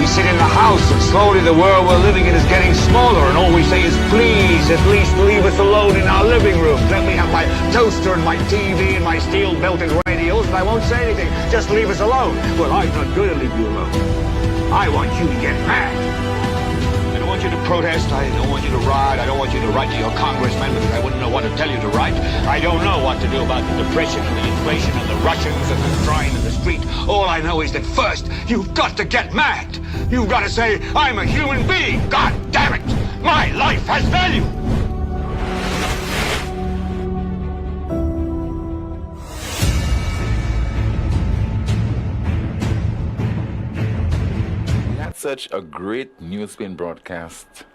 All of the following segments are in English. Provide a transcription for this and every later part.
sit in the house, and slowly the world we're living in is getting smaller, and all we say is, please, at least leave us alone in our living rooms. Let me have my toaster and my TV and my steel-belted radios, and I won't say anything. Just leave us alone. Well, I'm not going to leave you alone. I want you to get mad. I don't want you to protest. I don't want you to riot. I don't want you to write to your congressman because I wouldn't know what to tell you to write. I don't know what to do about the depression and the inflation and the Russians and the crying in the street. All I know is that first, you've got to get mad. You've got to say, I'm a human being. God damn it. My life has value. Such a great NewsSpin broadcast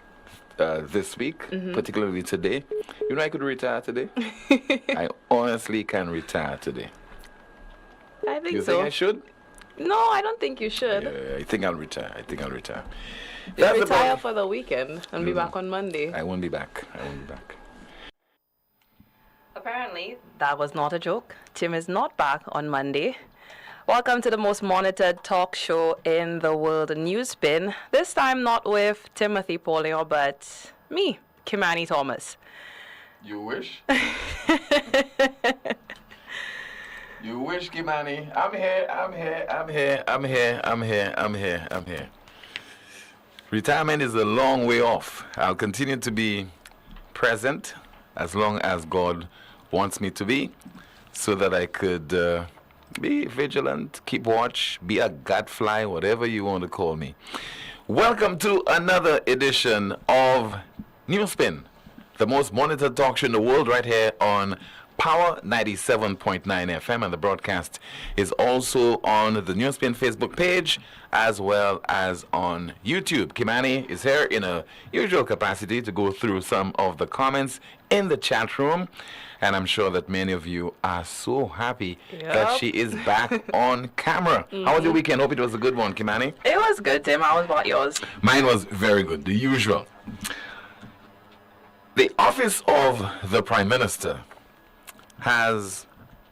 this week, particularly today. You know, I could retire today. I honestly can retire today. I think you so. You think I should? No, I don't think you should. Yeah, I think I'll retire. You'll retire for the weekend and be back on Monday. I won't be back. Apparently, that was not a joke. Tim is not back on Monday. Welcome to the most monitored talk show in the world, NewsSpin. This time not with Timothy Poleon, but me, Kimani Thomas. You wish? You wish, Kimani. I'm here. Retirement is a long way off. I'll continue to be present as long as God wants me to be, so that I could be vigilant, keep watch, be a gadfly, whatever you want to call me. Welcome to another edition of NewsSpin, the most monitored talk show in the world, right here on Power 97.9 FM, and the broadcast is also on the NewsSpin Facebook page as well as on YouTube. Kimani is here in a usual capacity to go through some of the comments in the chat room, and I'm sure that many of you are so happy that she is back on camera. How was your weekend? Hope it was a good one, Kimani. It was good, Tim. How about yours? Mine was very good, the usual. The office of the Prime Minister has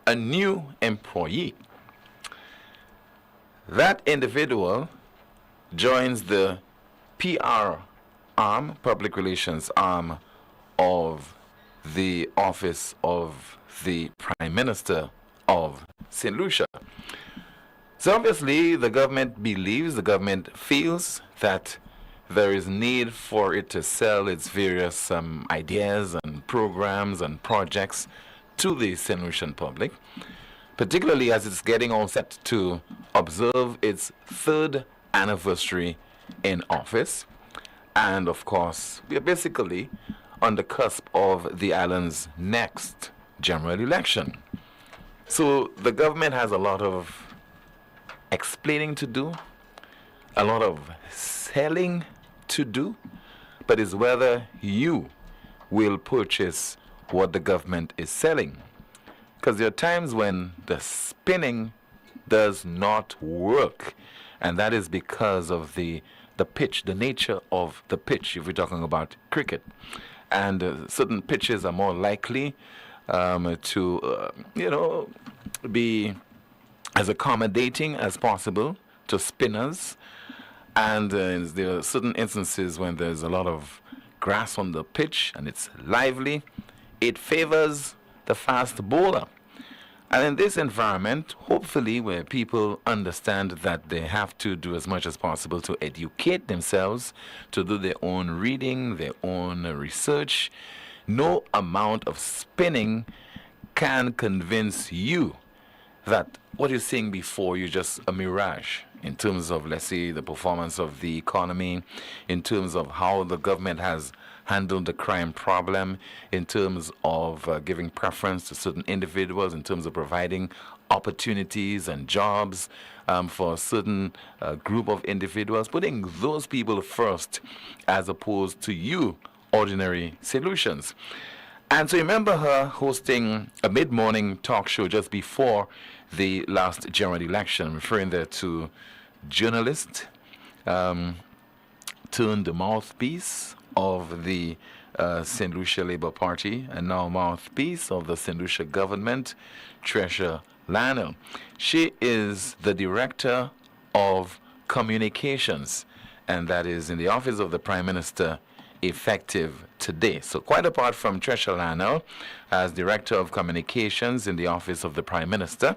a new employee. That individual joins the PR arm, public relations arm of the office of the Prime Minister of St. Lucia. So obviously the government feels that there is need for it to sell its various ideas and programs and projects to the St. Lucian public, particularly as it's getting all set to observe its 3rd anniversary in office. And of course, we are basically on the cusp of the island's next general election. So the government has a lot of explaining to do, a lot of selling to do, but it's whether you will purchase what the government is selling. Because there are times when the spinning does not work, and that is because of the pitch, the nature of the pitch, if we're talking about cricket. And certain pitches are more likely to, be as accommodating as possible to spinners. And there are certain instances when there's a lot of grass on the pitch and it's lively. It favors the fast bowler. And in this environment, hopefully where people understand that they have to do as much as possible to educate themselves, to do their own reading, their own research, no amount of spinning can convince you that what you're seeing before you just a mirage in terms of, let's say, the performance of the economy, in terms of how the government has handled the crime problem, in terms of giving preference to certain individuals, in terms of providing opportunities and jobs for a certain group of individuals, putting those people first as opposed to you, ordinary solutions. And so remember her hosting a mid-morning talk show just before the last general election, referring there to journalist turned the mouthpiece of the St. Lucia Labour Party and now mouthpiece of the St. Lucia government, Treasure Lionel. She is the director of Communications, and that is in the office of the Prime Minister, effective today. So quite apart from Trisha Lano as Director of Communications in the office of the Prime Minister,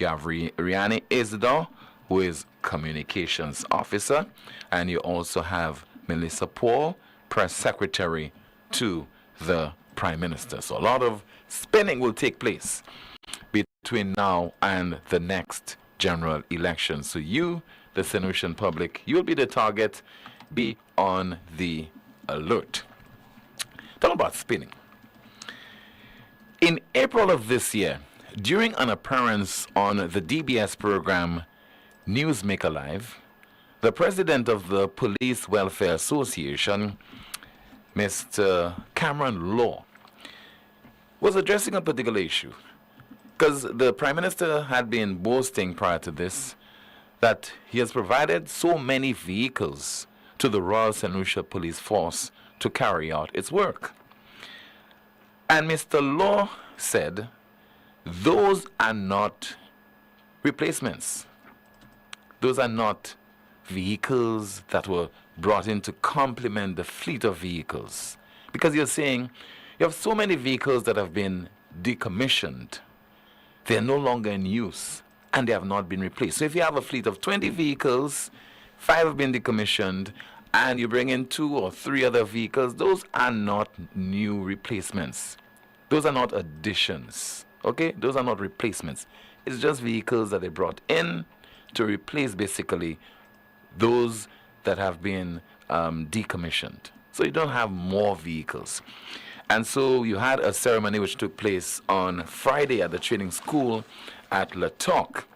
you have Riani Isidore, who is Communications Officer, and you also have Melissa Paul, Press Secretary to the Prime Minister. So a lot of spinning will take place between now and the next general election. So you, the St. Lucian public, you'll be the target. Be on the alert. Talk about spinning. In April of this year, during an appearance on the DBS program Newsmaker Live, the president of the Police Welfare Association, Mr. Cameron Law, was addressing a particular issue. Because the Prime Minister had been boasting prior to this that he has provided so many vehicles to the Royal St. Lucia Police Force to carry out its work. And Mr. Law said those are not replacements. Those are not vehicles that were brought in to complement the fleet of vehicles. Because you're saying you have so many vehicles that have been decommissioned. They are no longer in use and they have not been replaced. So if you have a fleet of 20 vehicles, 5 have been decommissioned, and you bring in 2 or 3 other vehicles, those are not new replacements. Those are not additions. Okay? Those are not replacements. It's just vehicles that they brought in to replace basically those that have been decommissioned. So you don't have more vehicles. And so you had a ceremony which took place on Friday at the training school at La Toc.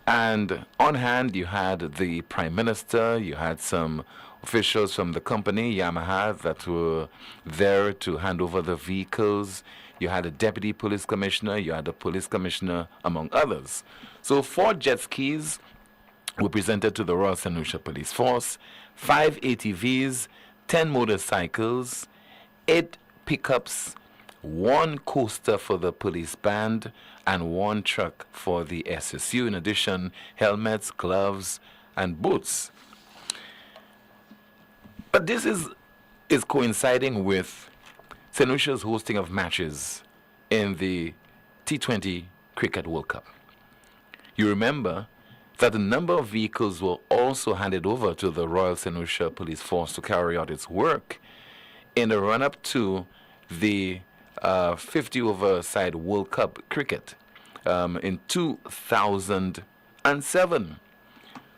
And on hand, you had the Prime Minister, you had some officials from the company, Yamaha, that were there to hand over the vehicles. You had a Deputy Police Commissioner, you had a Police Commissioner, among others. So 4 jet skis were presented to the Royal St. Lucia Police Force, 5 ATVs, 10 motorcycles, 8 pickups, 1 coaster for the police band, and 1 truck for the SSU. In addition, helmets, gloves, and boots. But this is coinciding with St. Lucia's hosting of matches in the T20 Cricket World Cup. You remember that a number of vehicles were also handed over to the Royal St. Lucia Police Force to carry out its work in the run-up to the 50-over-side World Cup cricket in 2007.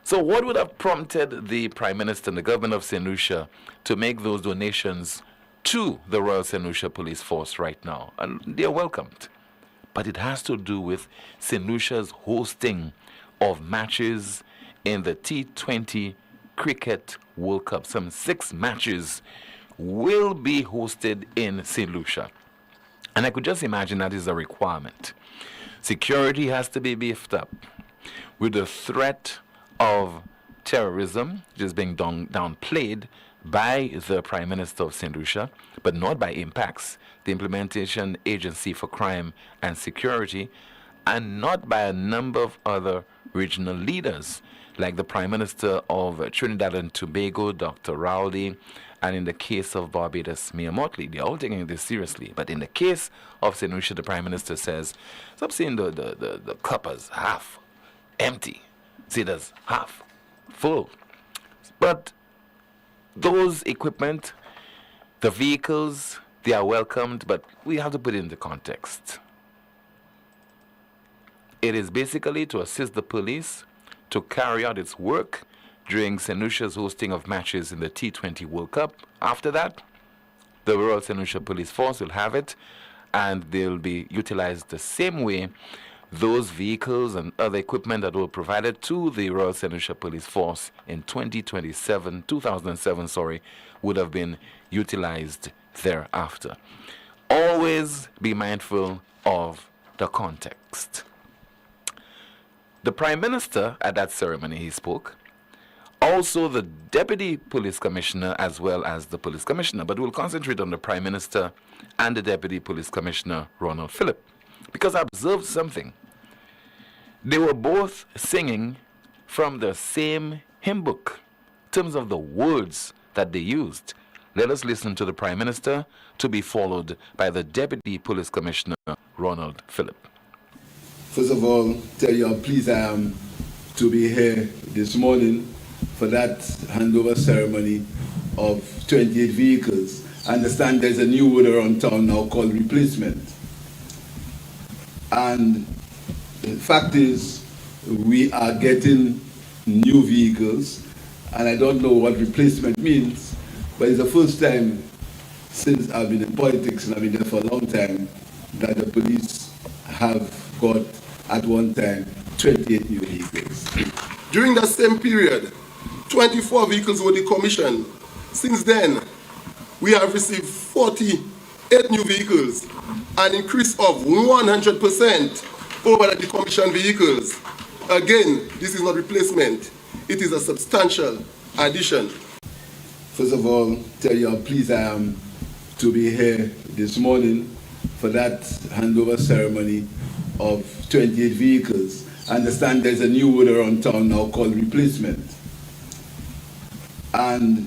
So what would have prompted the Prime Minister and the government of St. Lucia to make those donations to the Royal St. Lucia Police Force right now? And they are welcomed. But it has to do with St. Lucia's hosting of matches in the T20 Cricket World Cup. Some 6 matches will be hosted in St. Lucia. And I could just imagine that is a requirement. Security has to be beefed up. With the threat of terrorism, which is being downplayed by the Prime Minister of St. Lucia, but not by IMPACTS, the Implementation Agency for Crime and Security, and not by a number of other regional leaders, like the Prime Minister of Trinidad and Tobago, Dr. Rowley, and in the case of Barbados, Mia Motley. They're all taking this seriously. But in the case of St. Lucia, the Prime Minister says, stop seeing the cup as half empty. See it as half full. But those equipment, the vehicles, they are welcomed, but we have to put it into context. It is basically to assist the police to carry out its work during St. Lucia's hosting of matches in the T20 World Cup. After that, the Royal St. Lucia Police Force will have it, and they'll be utilized the same way those vehicles and other equipment that were provided to the Royal St. Lucia Police Force in 2007, would have been utilized thereafter. Always be mindful of the context. The Prime Minister, at that ceremony, he spoke. Also, the Deputy Police Commissioner as well as the Police Commissioner. But we'll concentrate on the Prime Minister and the Deputy Police Commissioner, Ronald Phillip. Because I observed something. They were both singing from the same hymn book, in terms of the words that they used. Let us listen to the Prime Minister, to be followed by the Deputy Police Commissioner, Ronald Phillip. First of all, tell you how pleased I am to be here this morning for that handover ceremony of 28 vehicles. I understand there's a new word around town now called replacement. And the fact is, we are getting new vehicles, and I don't know what replacement means, but it's the first time since I've been in politics, and I've been there for a long time, that the police have got, at one time, 28 new vehicles. During that same period, 24 vehicles were decommissioned. Since then, we have received 48 new vehicles, an increase of 100% over the decommissioned vehicles. Again, this is not replacement, it is a substantial addition. First of all, tell you how pleased I am to be here this morning for that handover ceremony of 28 vehicles. I understand there's a new word around town now called replacement. And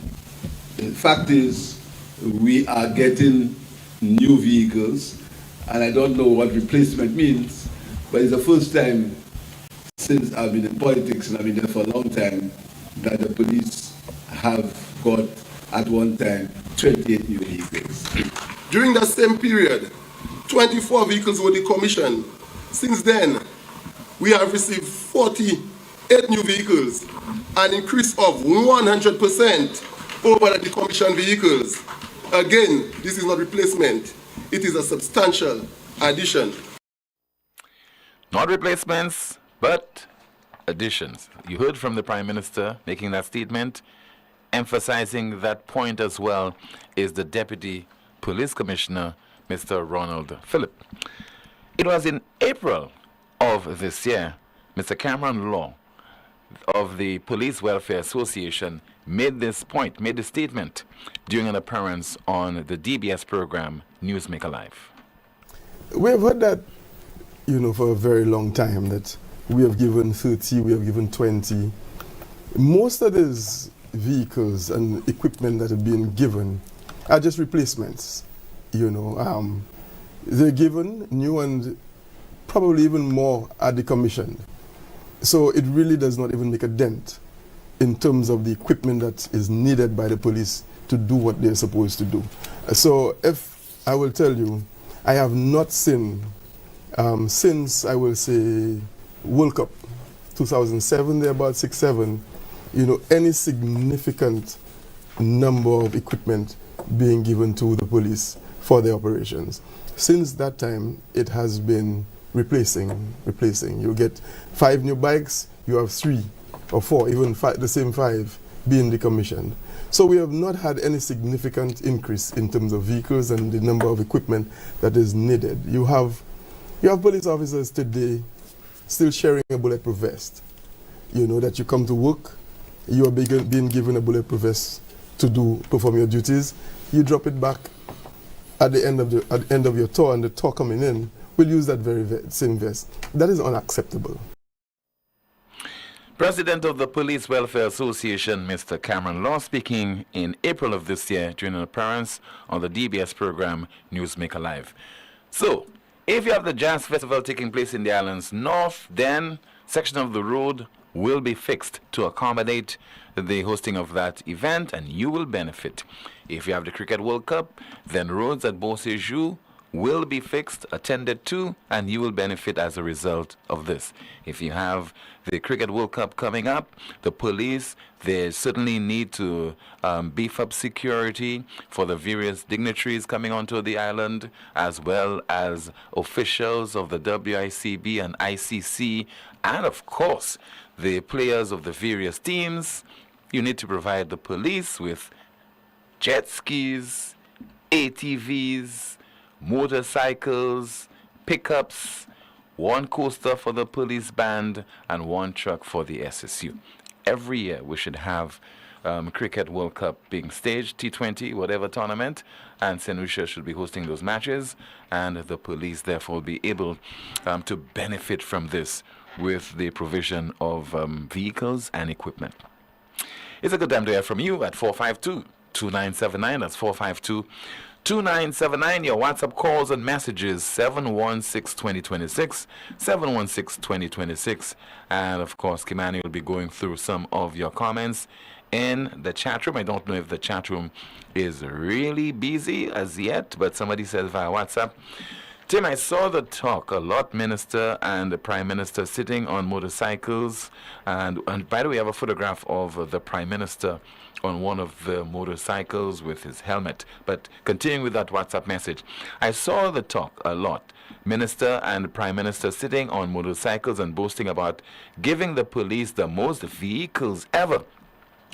the fact is, we are getting new vehicles, and I don't know what replacement means, but it's the first time since I've been in politics, and I've been there for a long time, that the police have got, at one time, 28 new vehicles. During that same period, 24 vehicles were decommissioned. Since then, we have received 48 new vehicles, an increase of 100% over the decommissioned vehicles. Again, this is not replacement, it is a substantial addition. Not replacements, but additions. You heard from the Prime Minister making that statement. Emphasizing that point as well is the Deputy Police Commissioner, Mr. Ronald Phillip. It was in April of this year, Mr. Cameron Law of the Police Welfare Association made this point, made the statement during an appearance on the DBS program, Newsmaker Live. We have heard that, for a very long time, that we have given 30, we have given 20. Most of these vehicles and equipment that have been given are just replacements. They're given new and probably even more are decommissioned. So it really does not even make a dent in terms of the equipment that is needed by the police to do what they're supposed to do. So if I will tell you, I have not seen, since I will say World Cup 2007, they're about 6-7, any significant number of equipment being given to the police for their operations. Since that time, it has been replacing. You get 5 new bikes, you have 3 or 4, even the same 5 being decommissioned. So we have not had any significant increase in terms of vehicles and the number of equipment that is needed. You have police officers today still sharing a bulletproof vest. That you come to work, you are being given a bulletproof vest to perform your duties. You drop it back at the end of your tour, and the tour coming in will use that very same vest. That is unacceptable. President of the Police Welfare Association, Mr. Cameron Law, speaking in April of this year during an appearance on the DBS program Newsmaker Live. So, if you have the Jazz Festival taking place in the islands north, then section of the road will be fixed to accommodate the hosting of that event, and you will benefit. If you have the Cricket World Cup, then roads at Beauséjour will be fixed, attended to, and you will benefit as a result of this. If you have the Cricket World Cup coming up, the police, they certainly need to beef up security for the various dignitaries coming onto the island, as well as officials of the WICB and ICC, and of course, the players of the various teams. You need to provide the police with jet skis, ATVs, motorcycles, pickups, 1 coaster for the police band, and 1 truck for the SSU. Every year we should have Cricket World Cup being staged, T20, whatever tournament, and St. Lucia should be hosting those matches, and the police therefore will be able to benefit from this with the provision of vehicles and equipment. It's a good time to hear from you at 452-2979. That's 452-2979. Your WhatsApp calls and messages 716-2026, 716-2026. And of course, Kimani will be going through some of your comments in the chat room. I don't know if the chat room is really busy as yet, but somebody says via WhatsApp, Tim, I saw the talk, a lot minister and the prime minister sitting on motorcycles. And by the way, I have a photograph of the prime minister on one of the motorcycles with his helmet. But continuing with that WhatsApp message, I saw the talk, a lot. Minister and prime minister sitting on motorcycles and boasting about giving the police the most vehicles ever.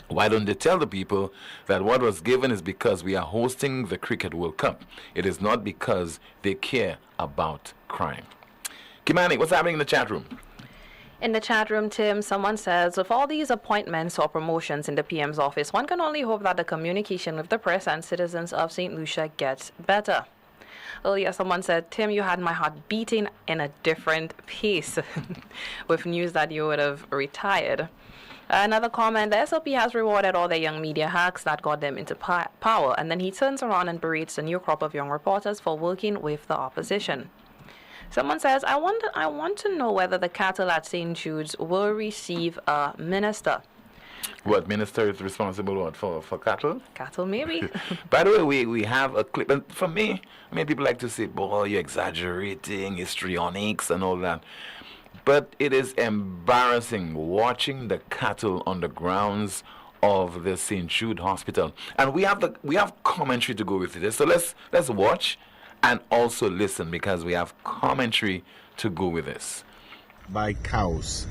Why don't they tell the people that what was given is because we are hosting the Cricket World Cup? It is not because they care about crime. Kimani, what's happening in the chat room? In the chat room, Tim, someone says, with all these appointments or promotions in the PM's office, one can only hope that the communication with the press and citizens of St. Lucia gets better. Earlier, someone said, Tim, you had my heart beating in a different pace with news that you would have retired. Another comment, the SLP has rewarded all the young media hacks that got them into power, and then he turns around and berates a new crop of young reporters for working with the opposition. Someone says, I want to know whether the cattle at St. Jude's will receive a minister. What minister is responsible for cattle? Cattle, maybe. By the way, we have a clip, and for me, people like to say, boy, you're exaggerating, histrionics and all that. But it is embarrassing watching the cattle on the grounds of the St. Jude Hospital. And we have commentary to go with it. So let's watch and also listen, because we have commentary to go with this. By cows.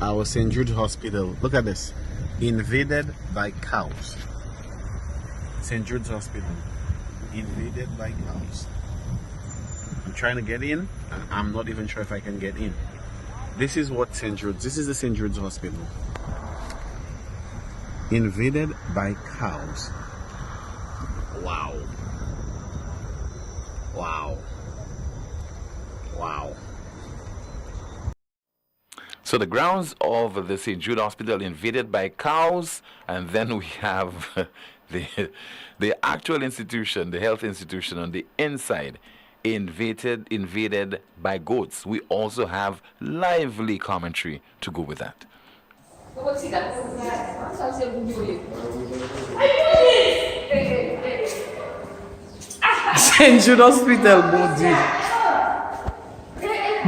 Our St. Jude Hospital, look at this, invaded by cows. St. Jude's Hospital, invaded by cows. I'm trying to get in, and I'm not even sure if I can get in. This is what St. Jude's, this is the St. Jude's Hospital. Invaded by cows. Wow. Wow. Wow. So the grounds of the St. Jude Hospital invaded by cows, and then we have the actual institution, the health institution on the inside, invaded by goats. We also have lively commentary to go with that. St. Jude Hospital, body.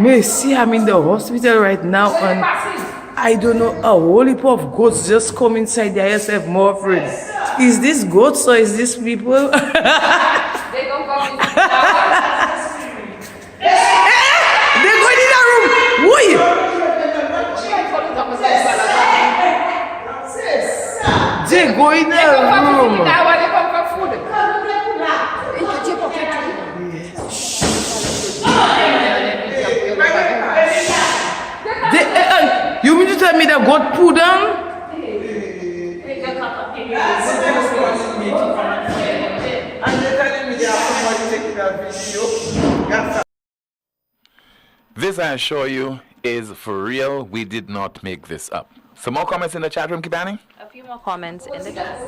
Me see, I'm in the hospital right now, and I don't know, a whole heap of goats just come inside the ISF more afraid. Is this goats or is this people? They don't come in. They go in the room. Why? They go in the room. You mean to tell me that God put down? This, I assure you, is for real. We did not make this up. Some more comments in the chat room, Kibani? A few more comments in the chat.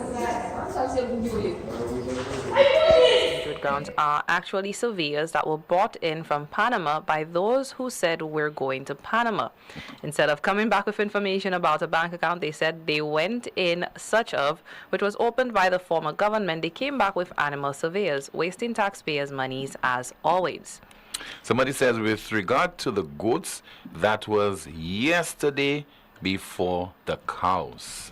Grounds are actually surveyors that were bought in from Panama by those who said we're going to Panama. Instead of coming back with information about a bank account they said they went in search of, which was opened by the former government, they came back with animal surveyors, wasting taxpayers' monies as always. Somebody says, with regard to the goats, that was yesterday before the cows.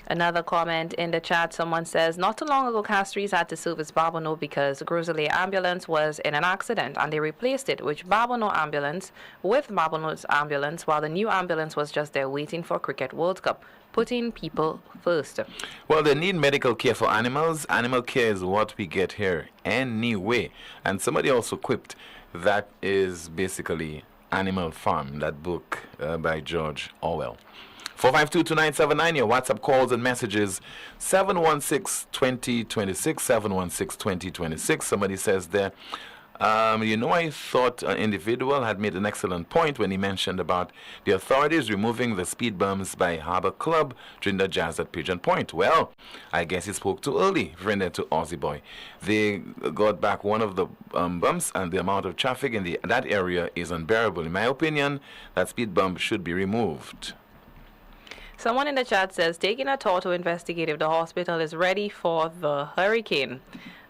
Another comment in the chat, someone says, not too long ago, Castries had to service Babonneau because Groselet ambulance was in an accident and they replaced it with Babonneau's ambulance while the new ambulance was just there waiting for Cricket World Cup, putting people first. Well, they need medical care for animals. Animal care is what we get here anyway. And somebody also quipped that is basically Animal Farm, that book by George Orwell. 452-2979, your WhatsApp calls and messages, 716-2026, 716-2026. Somebody says there, I thought an individual had made an excellent point when he mentioned about the authorities removing the speed bumps by Harbour Club during the jazz at Pigeon Point. Well, I guess he spoke too early, friend to Aussie Boy. They got back one of the bumps, and the amount of traffic in that area is unbearable. In my opinion, that speed bump should be removed. Someone in the chat says, taking a tour to investigate if the hospital is ready for the hurricane.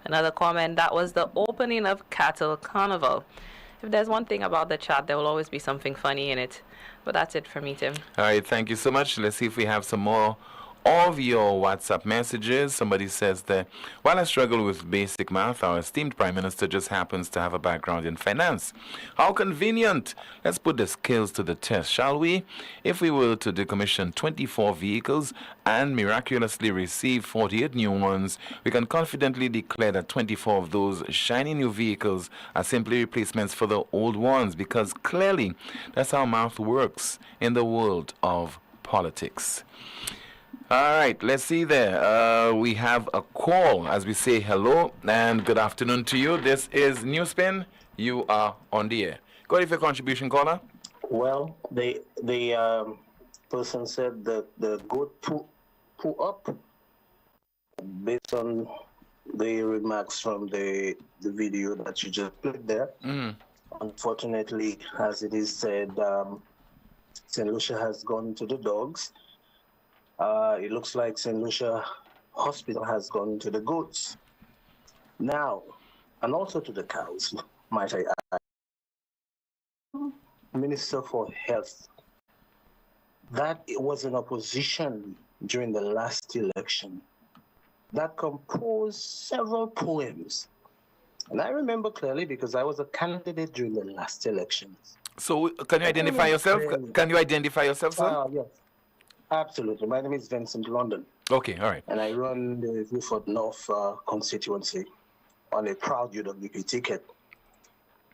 Another comment, that was the opening of Cattle Carnival. If there's one thing about the chat, there will always be something funny in it. But that's it for me, Tim. All right, thank you so much. Let's see if we have some more of your WhatsApp messages. Somebody says that while I struggle with basic math, our esteemed Prime Minister just happens to have a background in finance. How convenient! Let's put the skills to the test, shall we? If we were to decommission 24 vehicles and miraculously receive 48 new ones, we can confidently declare that 24 of those shiny new vehicles are simply replacements for the old ones, because clearly that's how math works in the world of politics. All right, let's see there. We have a call as we say hello and good afternoon to you. This is NewsSpin. You are on the air. Go ahead with your contribution, caller. Well, the person said that the goat pull up based on the remarks from the video that you just played there. Unfortunately, as it is said, St. Lucia has gone to the dogs. It looks like St. Lucia Hospital has gone to the goats. Now, and also to the cows, might I add. Minister for Health, that was in opposition during the last election, that composed several poems. And I remember clearly because I was a candidate during the last elections. So, can you identify yourself? Can you identify yourself, sir? Yes. Absolutely. My name is Vincent London. Okay, all right. And I run the Wilford North constituency on a proud UWP ticket.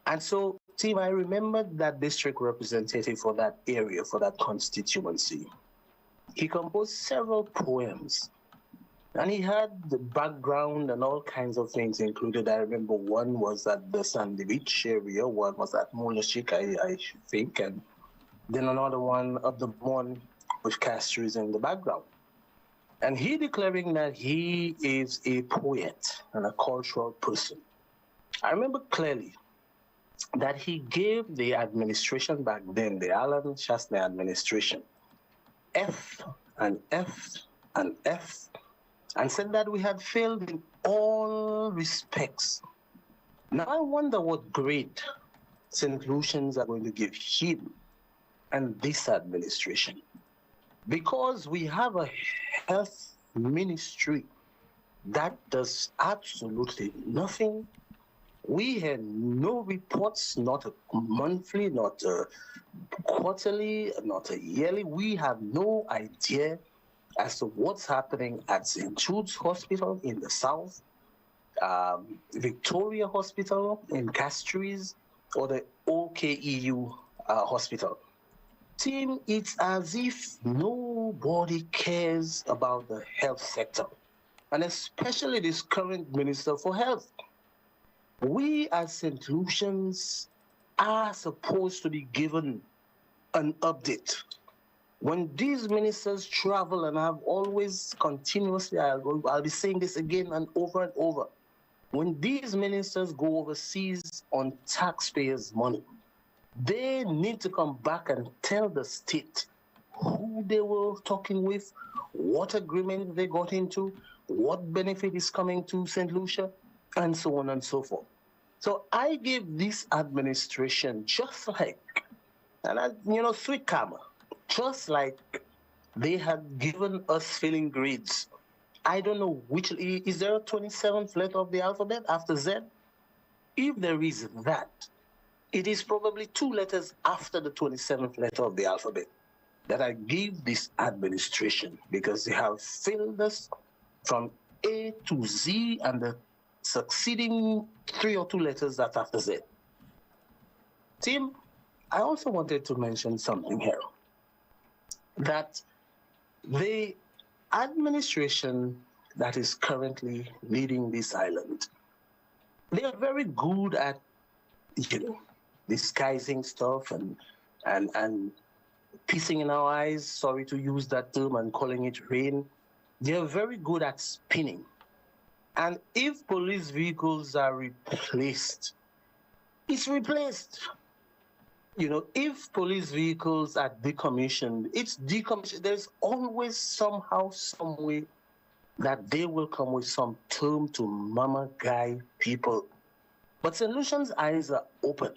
And so, team, I remember that district representative for that area, for that constituency. He composed several poems. And he had the background and all kinds of things included. I remember one was at the Sandy Beach area, one was at Molashik, I think, and then another one of the one with castries in the background. And he declaring that he is a poet and a cultural person. I remember clearly that he gave the administration back then, the Alan Chastney administration, F and F and F, and said that we had failed in all respects. Now I wonder what grade St. Lucians are going to give him and this administration. Because we have a health ministry that does absolutely nothing. We had no reports, not a monthly, not a quarterly, not a yearly. We have no idea as to what's happening at St. Jude's Hospital in the south, Victoria Hospital in Castries, or the OKEU Hospital. Team, it's as if nobody cares about the health sector, and especially this current Minister for Health. We as St. Lucians are supposed to be given an update. When these ministers travel, and I've always continuously, I'll be saying this again and over, when these ministers go overseas on taxpayers' money, they need to come back and tell the state who they were talking with, what agreement they got into, what benefit is coming to St. Lucia, and so on and so forth. So I give this administration just like, sweet karma, just like they had given us filling grades. I don't know which, is there a 27th letter of the alphabet after Z? If there is that, it is probably 2 letters after the 27th letter of the alphabet that I give this administration, because they have failed us from A to Z and the succeeding 3 or 2 letters that after Z. Tim, I also wanted to mention something here, that the administration that is currently leading this island, they are very good at disguising stuff and pissing in our eyes, sorry to use that term, and calling it rain. They're very good at spinning. And if police vehicles are replaced, it's replaced. If police vehicles are decommissioned, it's decommissioned. There's always somehow, some way that they will come with some term to mama guy people. But St. Lucian's eyes are open,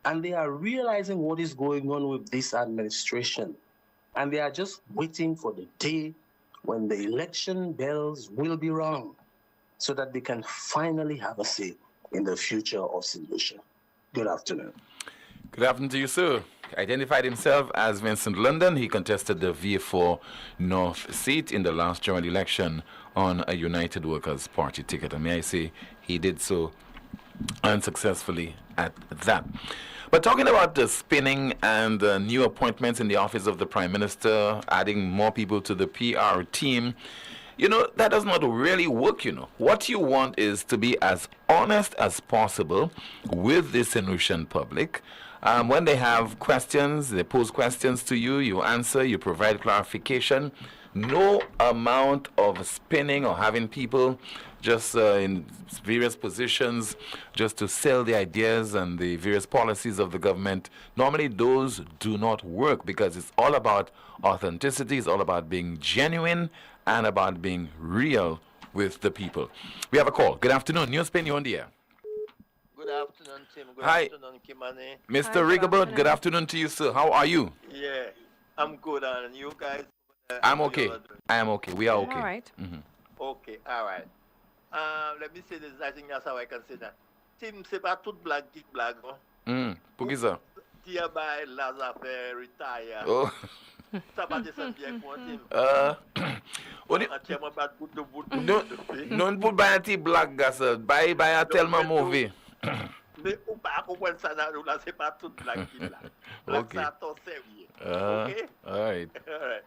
and they are realizing what is going on with this administration. And they are just waiting for the day when the election bells will be rung so that they can finally have a say in the future of St. Lucia. Good afternoon. Good afternoon to you, sir. Identified himself as Vincent London. He contested the VA4 North seat in the last general election on a United Workers' Party ticket. And may I say, he did so unsuccessfully at that. But talking about the spinning and new appointments in the office of the Prime Minister, adding more people to the PR team, that does not really work, What you want is to be as honest as possible with the St. Lucian public. When they have questions, they pose questions to you, you answer, you provide clarification. No amount of spinning or having people just in various positions just to sell the ideas and the various policies of the government. Normally those do not work because it's all about authenticity, it's all about being genuine and about being real with the people. We have a call. Good afternoon. NewsSpin, you're on the air. Good afternoon, Tim. Good Hi. afternoon, Kimani. Mr. Rigobert, good afternoon to you, sir. How are you? Yeah, I'm good. And you guys? I'm okay. I am okay. We are okay. All right. Okay, all right. Let me say this. I think that's how I can say that. Tim, c'est pas tout blague qui blague. Pour qui ça? Tia by Lazare retire. Oh. Ça va descendre bien pour Tim. Non pour buy a ti blague, sir. Buy a tellement mauvais. Mais ou pas comprendre ça là, c'est pas toute blague qui blague. Blague ça ton sérieux. Okay? All right. All right.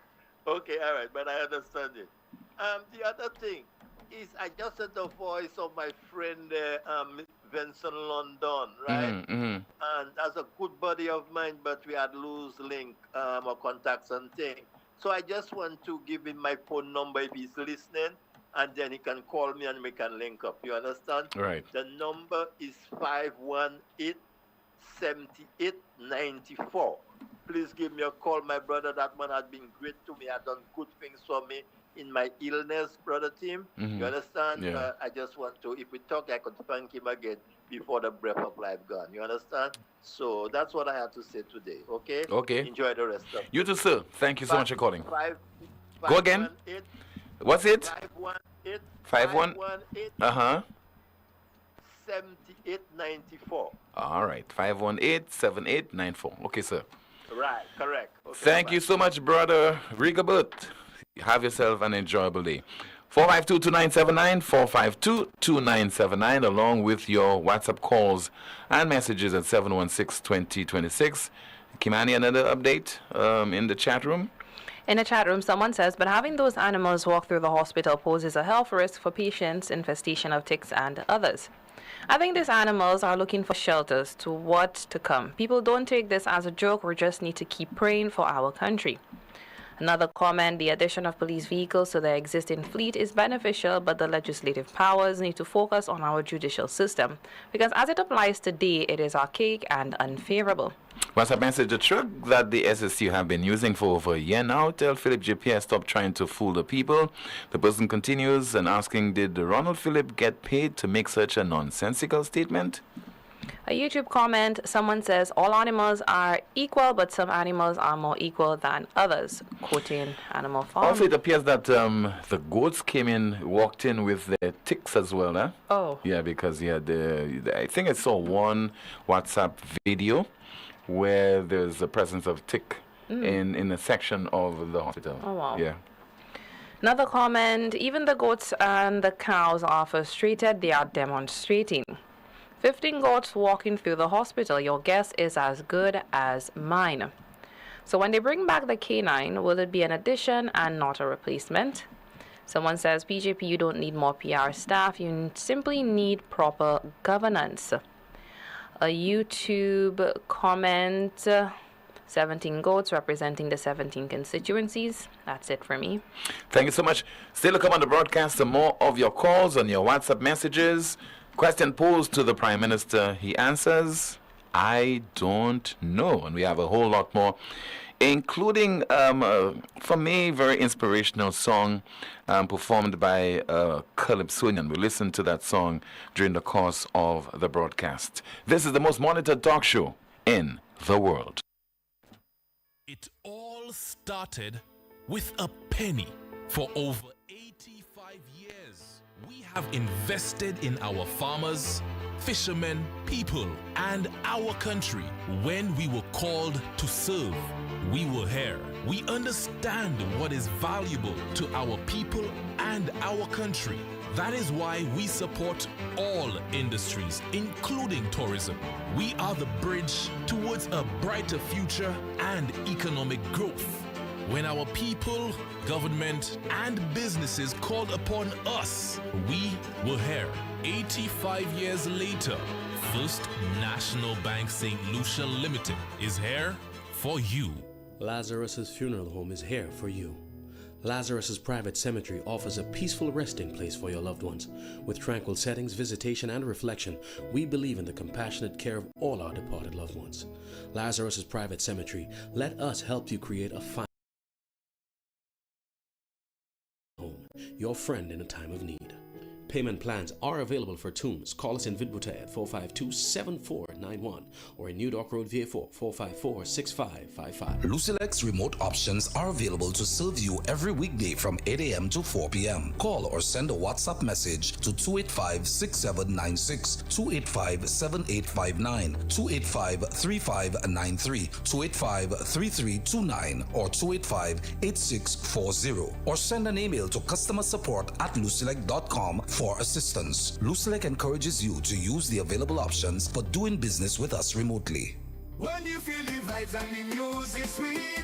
Okay, all right, but I understand it. The other thing is I just heard the voice of my friend Vincent London, right? And that's a good buddy of mine, but we had lose link or contacts and thing. So I just want to give him my phone number if he's listening, and then he can call me and we can link up. You understand? Right. The number is 518-7894. Please give me a call, my brother. That man has been great to me. Has done good things for me in my illness, brother Tim. You understand? Yeah. I just want to, if we talk, I could thank him again before the breath of life gone. You understand? So that's what I have to say today. Okay? Okay. Enjoy the rest of it. You too, sir. Thank you so much for calling. Go again. 518. What's it? 518. 518. 7894. All right. 518-7894. Okay, sir. Right, correct. Okay, Thank you so much, brother Rigobert. Have yourself an enjoyable day. 452-2979, 452-2979, along with your WhatsApp calls and messages at 716-2026. Kimani, another update in the chat room? In the chat room, someone says, but having those animals walk through the hospital poses a health risk for patients, infestation of ticks and others. I think these animals are looking for shelters to what to come. People don't take this as a joke. We just need to keep praying for our country. Another comment, the addition of police vehicles to the existing fleet is beneficial, but the legislative powers need to focus on our judicial system, because as it applies today, it is archaic and unfavorable. What's a message? The truck that the SSU have been using for over a year now, tell Philip JPS stop trying to fool the people. The person continues and asking, did Ronald Phillip get paid to make such a nonsensical statement? A YouTube comment, someone says, all animals are equal, but some animals are more equal than others, quoting Animal Farm. Also, it appears that the goats walked in with their ticks as well, huh? Oh. Yeah, because I think I saw one WhatsApp video where there's the presence of tick in a section of the hospital. Oh, wow. Yeah. Another comment, even the goats and the cows are frustrated, they are demonstrating. 15 goats walking through the hospital, your guess is as good as mine. So when they bring back the canine, will it be an addition and not a replacement? Someone says, PJP, you don't need more PR staff, you simply need proper governance. a YouTube comment. 17 goats representing the 17 constituencies. That's it for me. Thank you so much. Still to come on the broadcast, some more of your calls on your WhatsApp messages. Question posed to the Prime Minister. He answers, I don't know. And we have a whole lot more, including, for me, very inspirational song performed by Calypsonian. We listened to that song during the course of the broadcast. This is the most monitored talk show in the world. It all started with a penny. For over 85 years, we have invested in our farmers, fishermen, people, and our country. When we were called to serve, we were here. We understand what is valuable to our people and our country. That is why we support all industries, including tourism. We are the bridge towards a brighter future and economic growth. When our people, government, and businesses called upon us, we were here. 85 years later, First National Bank St. Lucia Limited is here for you. Lazarus's funeral home is here for you. Lazarus's private cemetery offers a peaceful resting place for your loved ones. With tranquil settings, visitation, and reflection, we believe in the compassionate care of all our departed loved ones. Lazarus's private cemetery, let us help you create a fine home, your friend in a time of need. Payment plans are available for tombs. Call us in Vidbuta at 452-7491 or in New Dock Road, VA4, 454-6555. Lucilex remote options are available to serve you every weekday from 8 a.m. to 4 p.m. Call or send a WhatsApp message to 285-6796, 285-7859, 285-3593, 285-3329, or 285-8640, or send an email to customersupport@lucilec.com for assistance. Lucilec encourages you to use the available options for doing business with us remotely. When you feel the vibes and the music sweet,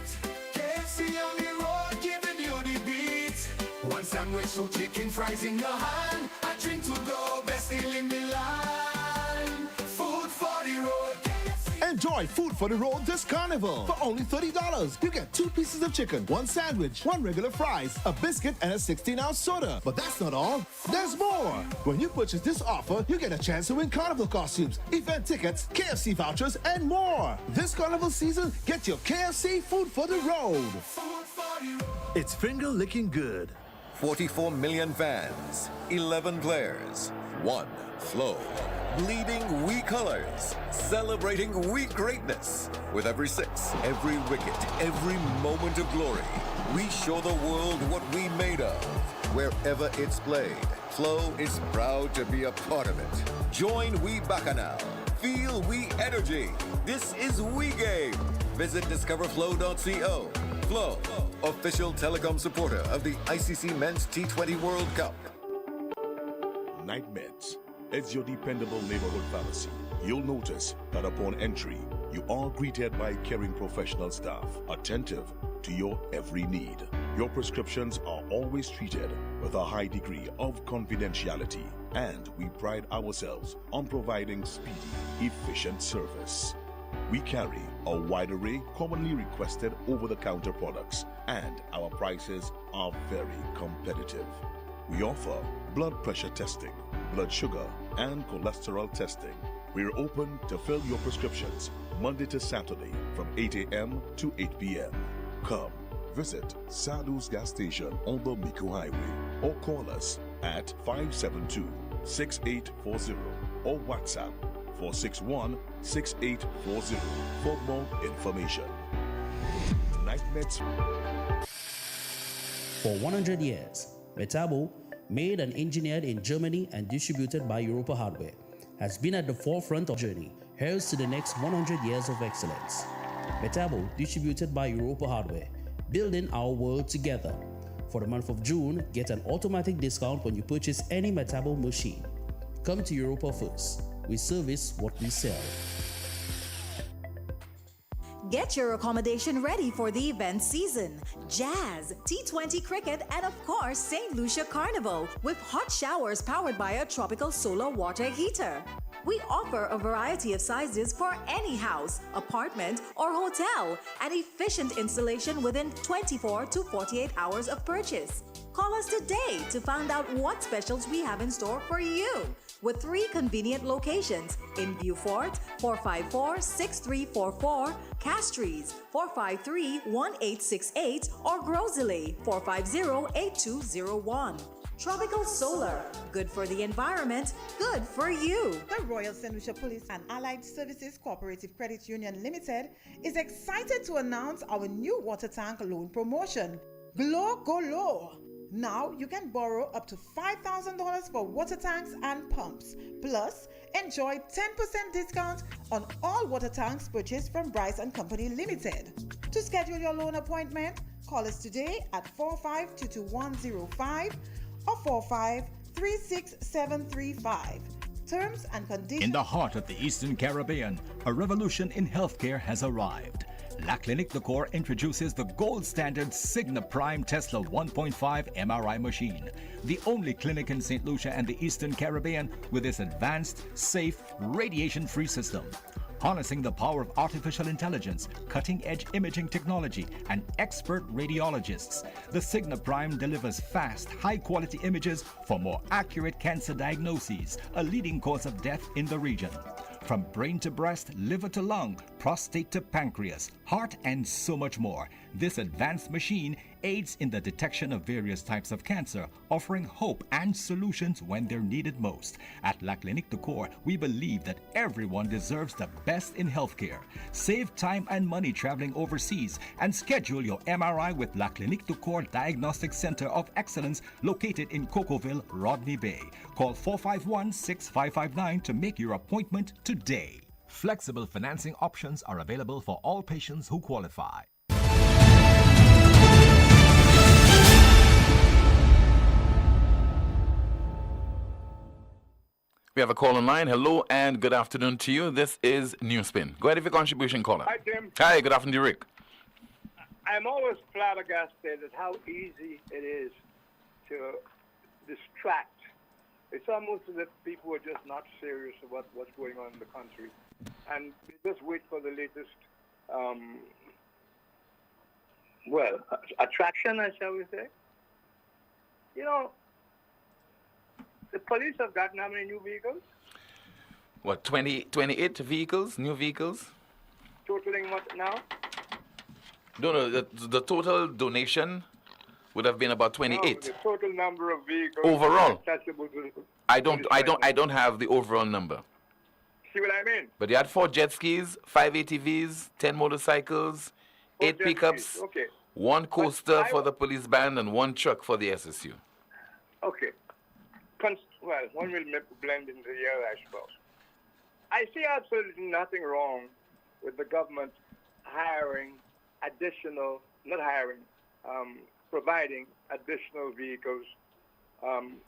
KFC on the road giving you the beat. One sandwich, so chicken fries in your hand, a drink to go, best deal in the line. Food for the road. Enjoy Food for the Road this carnival. For only $30, you get 2 pieces of chicken, 1 sandwich, 1 regular fries, a biscuit, and a 16-ounce soda. But that's not all. There's more. When you purchase this offer, you get a chance to win carnival costumes, event tickets, KFC vouchers, and more. This carnival season, get your KFC Food for the Road. It's finger licking good. 44 million fans, 11 players, 1 flow. Bleeding we colors, celebrating we greatness. With every 6, every wicket, every moment of glory, we show the world what we made of. Wherever it's played, Flow is proud to be a part of it. Join We Bacchanal. Feel We Energy. This is We Game. Visit discoverflow.co. Flow, official telecom supporter of the ICC Men's T20 World Cup. Night Meds. It's your dependable neighborhood pharmacy. You'll notice that upon entry, you are greeted by caring professional staff, attentive to your every need. Your prescriptions are always treated with a high degree of confidentiality, and we pride ourselves on providing speedy, efficient service. We carry a wide array commonly requested over-the-counter products, and our prices are very competitive. We offer blood pressure testing, blood sugar, and cholesterol testing. We're open to fill your prescriptions Monday to Saturday from 8 a.m. to 8 p.m. Come visit Sadhu's gas station on the Miku Highway or call us at 572-6840 or WhatsApp 461-6840 for more information. Night Meds. For 100 years, Metabo, made and engineered in Germany and distributed by Europa Hardware, has been at the forefront of the journey. Here's to the next 100 years of excellence. Metabo, distributed by Europa Hardware, building our world together. For the month of June, get an automatic discount when you purchase any Metabo machine. Come to Europa first. We service what we sell. Get your accommodation ready for the event season. Jazz, T20 cricket, and of course, St. Lucia Carnival with hot showers powered by a tropical solar water heater. We offer a variety of sizes for any house, apartment, or hotel, and efficient installation within 24 to 48 hours of purchase. Call us today to find out what specials we have in store for you. With 3 convenient locations in Beaufort, 454-6344, Castries, 453-1868, or Grosley, 450-8201. Tropical Solar, good for the environment, good for you. The Royal St. Lucia Police and Allied Services Cooperative Credit Union Limited is excited to announce our new water tank loan promotion, Glow Go Low. Now you can borrow up to $5,000 for water tanks and pumps. Plus, enjoy 10% discount on all water tanks purchased from Bryce & Company Limited. To schedule your loan appointment, call us today at 45-22105 or 45-36735. Terms and conditions. In the heart of the Eastern Caribbean, a revolution in healthcare has arrived. La Clinique de Corps introduces the gold standard Signa Prime Tesla 1.5 MRI machine, the only clinic in St. Lucia and the Eastern Caribbean with this advanced, safe, radiation-free system. Harnessing the power of artificial intelligence, cutting-edge imaging technology, and expert radiologists, the Signa Prime delivers fast, high-quality images for more accurate cancer diagnoses, a leading cause of death in the region. From brain to breast, liver to lung, prostate to pancreas, heart, and so much more, this advanced machine aids in the detection of various types of cancer, offering hope and solutions when they're needed most. At La Clinique de Corps, we believe that everyone deserves the best in healthcare. Save time and money traveling overseas and schedule your MRI with La Clinique de Corps Diagnostic Center of Excellence located in Cocoville, Rodney Bay. Call 451-6559 to make your appointment today. Flexible financing options are available for all patients who qualify. We have a call online. Hello and good afternoon to you. This is NewsSpin. Go ahead with your contribution, caller. Hi, Tim. Hi, good afternoon to Rick. I'm always flabbergasted at how easy it is to distract. It's almost as if people are just not serious about what's going on in the country. And they just wait for the latest, attraction, shall we say. You know, the police have gotten how many new vehicles? What, 28 vehicles, new vehicles? Totaling what now? No, the total donation would have been about 28. No, the total number of vehicles overall. accessible to the I don't have the overall number. See what I mean? But you had 4 jet skis, 5 ATVs, 10 motorcycles, 8 pickups, okay. 1 coaster for the police band, and 1 truck for the SSU. Okay. Well, one will blend into the other, I suppose. I see absolutely nothing wrong with the government providing additional vehicles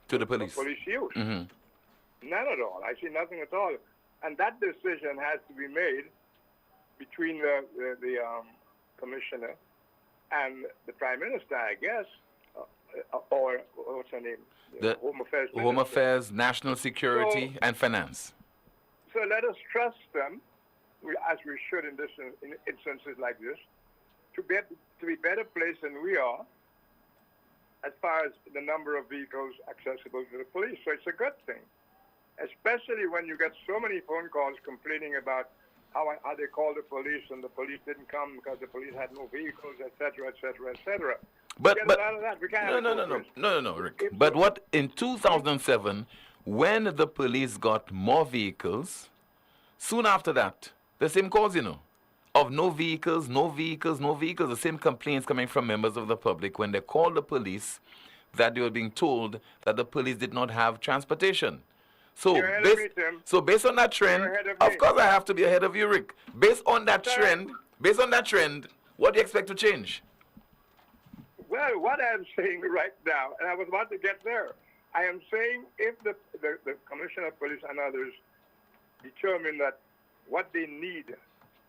to the police. For police use. Mm-hmm. None at all. I see nothing at all. And that decision has to be made between the commissioner and the prime minister, I guess, or what's her name? The Home Affairs Minister. Home Affairs, National Security, and Finance. So let us trust them, as we should in instances like this, to be better placed than we are as far as the number of vehicles accessible to the police. So it's a good thing, especially when you get so many phone calls complaining about how they called the police and the police didn't come because the police had no vehicles, etc., etc., etc. But no, Rick. But what in 2007, when the police got more vehicles, soon after that, the same cause, of no vehicles, the same complaints coming from members of the public when they called the police that they were being told that the police did not have transportation. So, based on that trend, of course I have to be ahead of you, Rick. Based on that trend, what do you expect to change? Well, what I'm saying right now, and I was about to get there, I am saying if the Commissioner of Police and others determine that what they need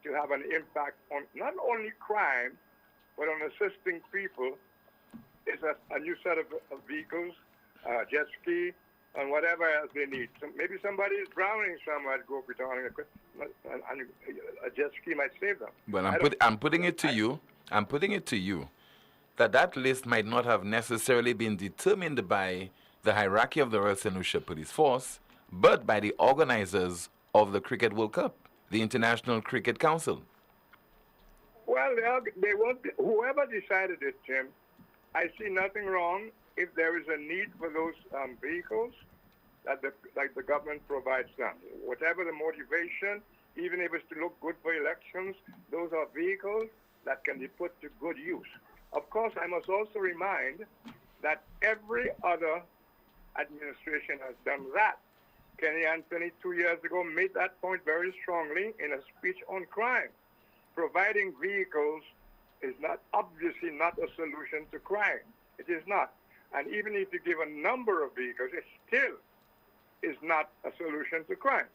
to have an impact on not only crime, but on assisting people is a new set of vehicles, jet ski, and whatever else they need. So maybe somebody is drowning somewhere at Go Britannia, and a jet ski might save them. Well, I'm putting it to you. I'm putting it to you that list might not have necessarily been determined by the hierarchy of the Royal St. Lucia Police Force, but by the organizers of the Cricket World Cup, the International Cricket Council. Well, they won't. Whoever decided it, Tim, I see nothing wrong if there is a need for those vehicles that the government provides them. Whatever the motivation, even if it's to look good for elections, those are vehicles that can be put to good use. Of course, I must also remind that every other administration has done that. Kenny Anthony 2 years ago made that point very strongly in a speech on crime. Providing vehicles is obviously not a solution to crime. It is not. And even if you give a number of vehicles, it still is not a solution to crime.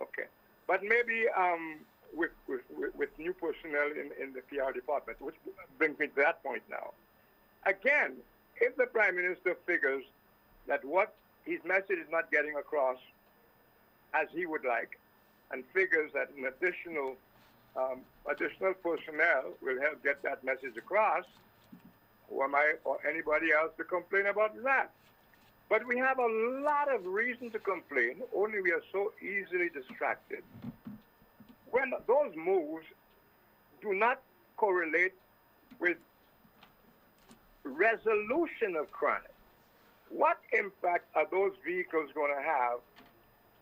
Okay. But maybe with new personnel in the PR department, which brings me to that point now. Again, if the Prime Minister figures that what his message is not getting across as he would like, and figures that an additional personnel will help get that message across, who am I or anybody else to complain about that? But we have a lot of reason to complain, only we are so easily distracted. When those moves do not correlate with resolution of crime, what impact are those vehicles going to have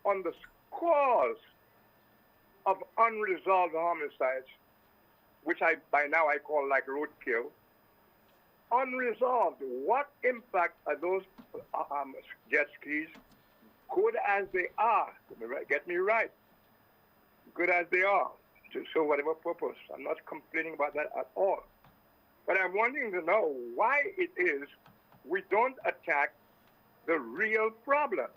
on the scores of unresolved homicides, which by now I call like roadkill? Unresolved. What impact are those jet skis, good as they are, get me right, good as they are, to serve whatever purpose? I'm not complaining about that at all. But I'm wanting to know why it is we don't attack the real problems.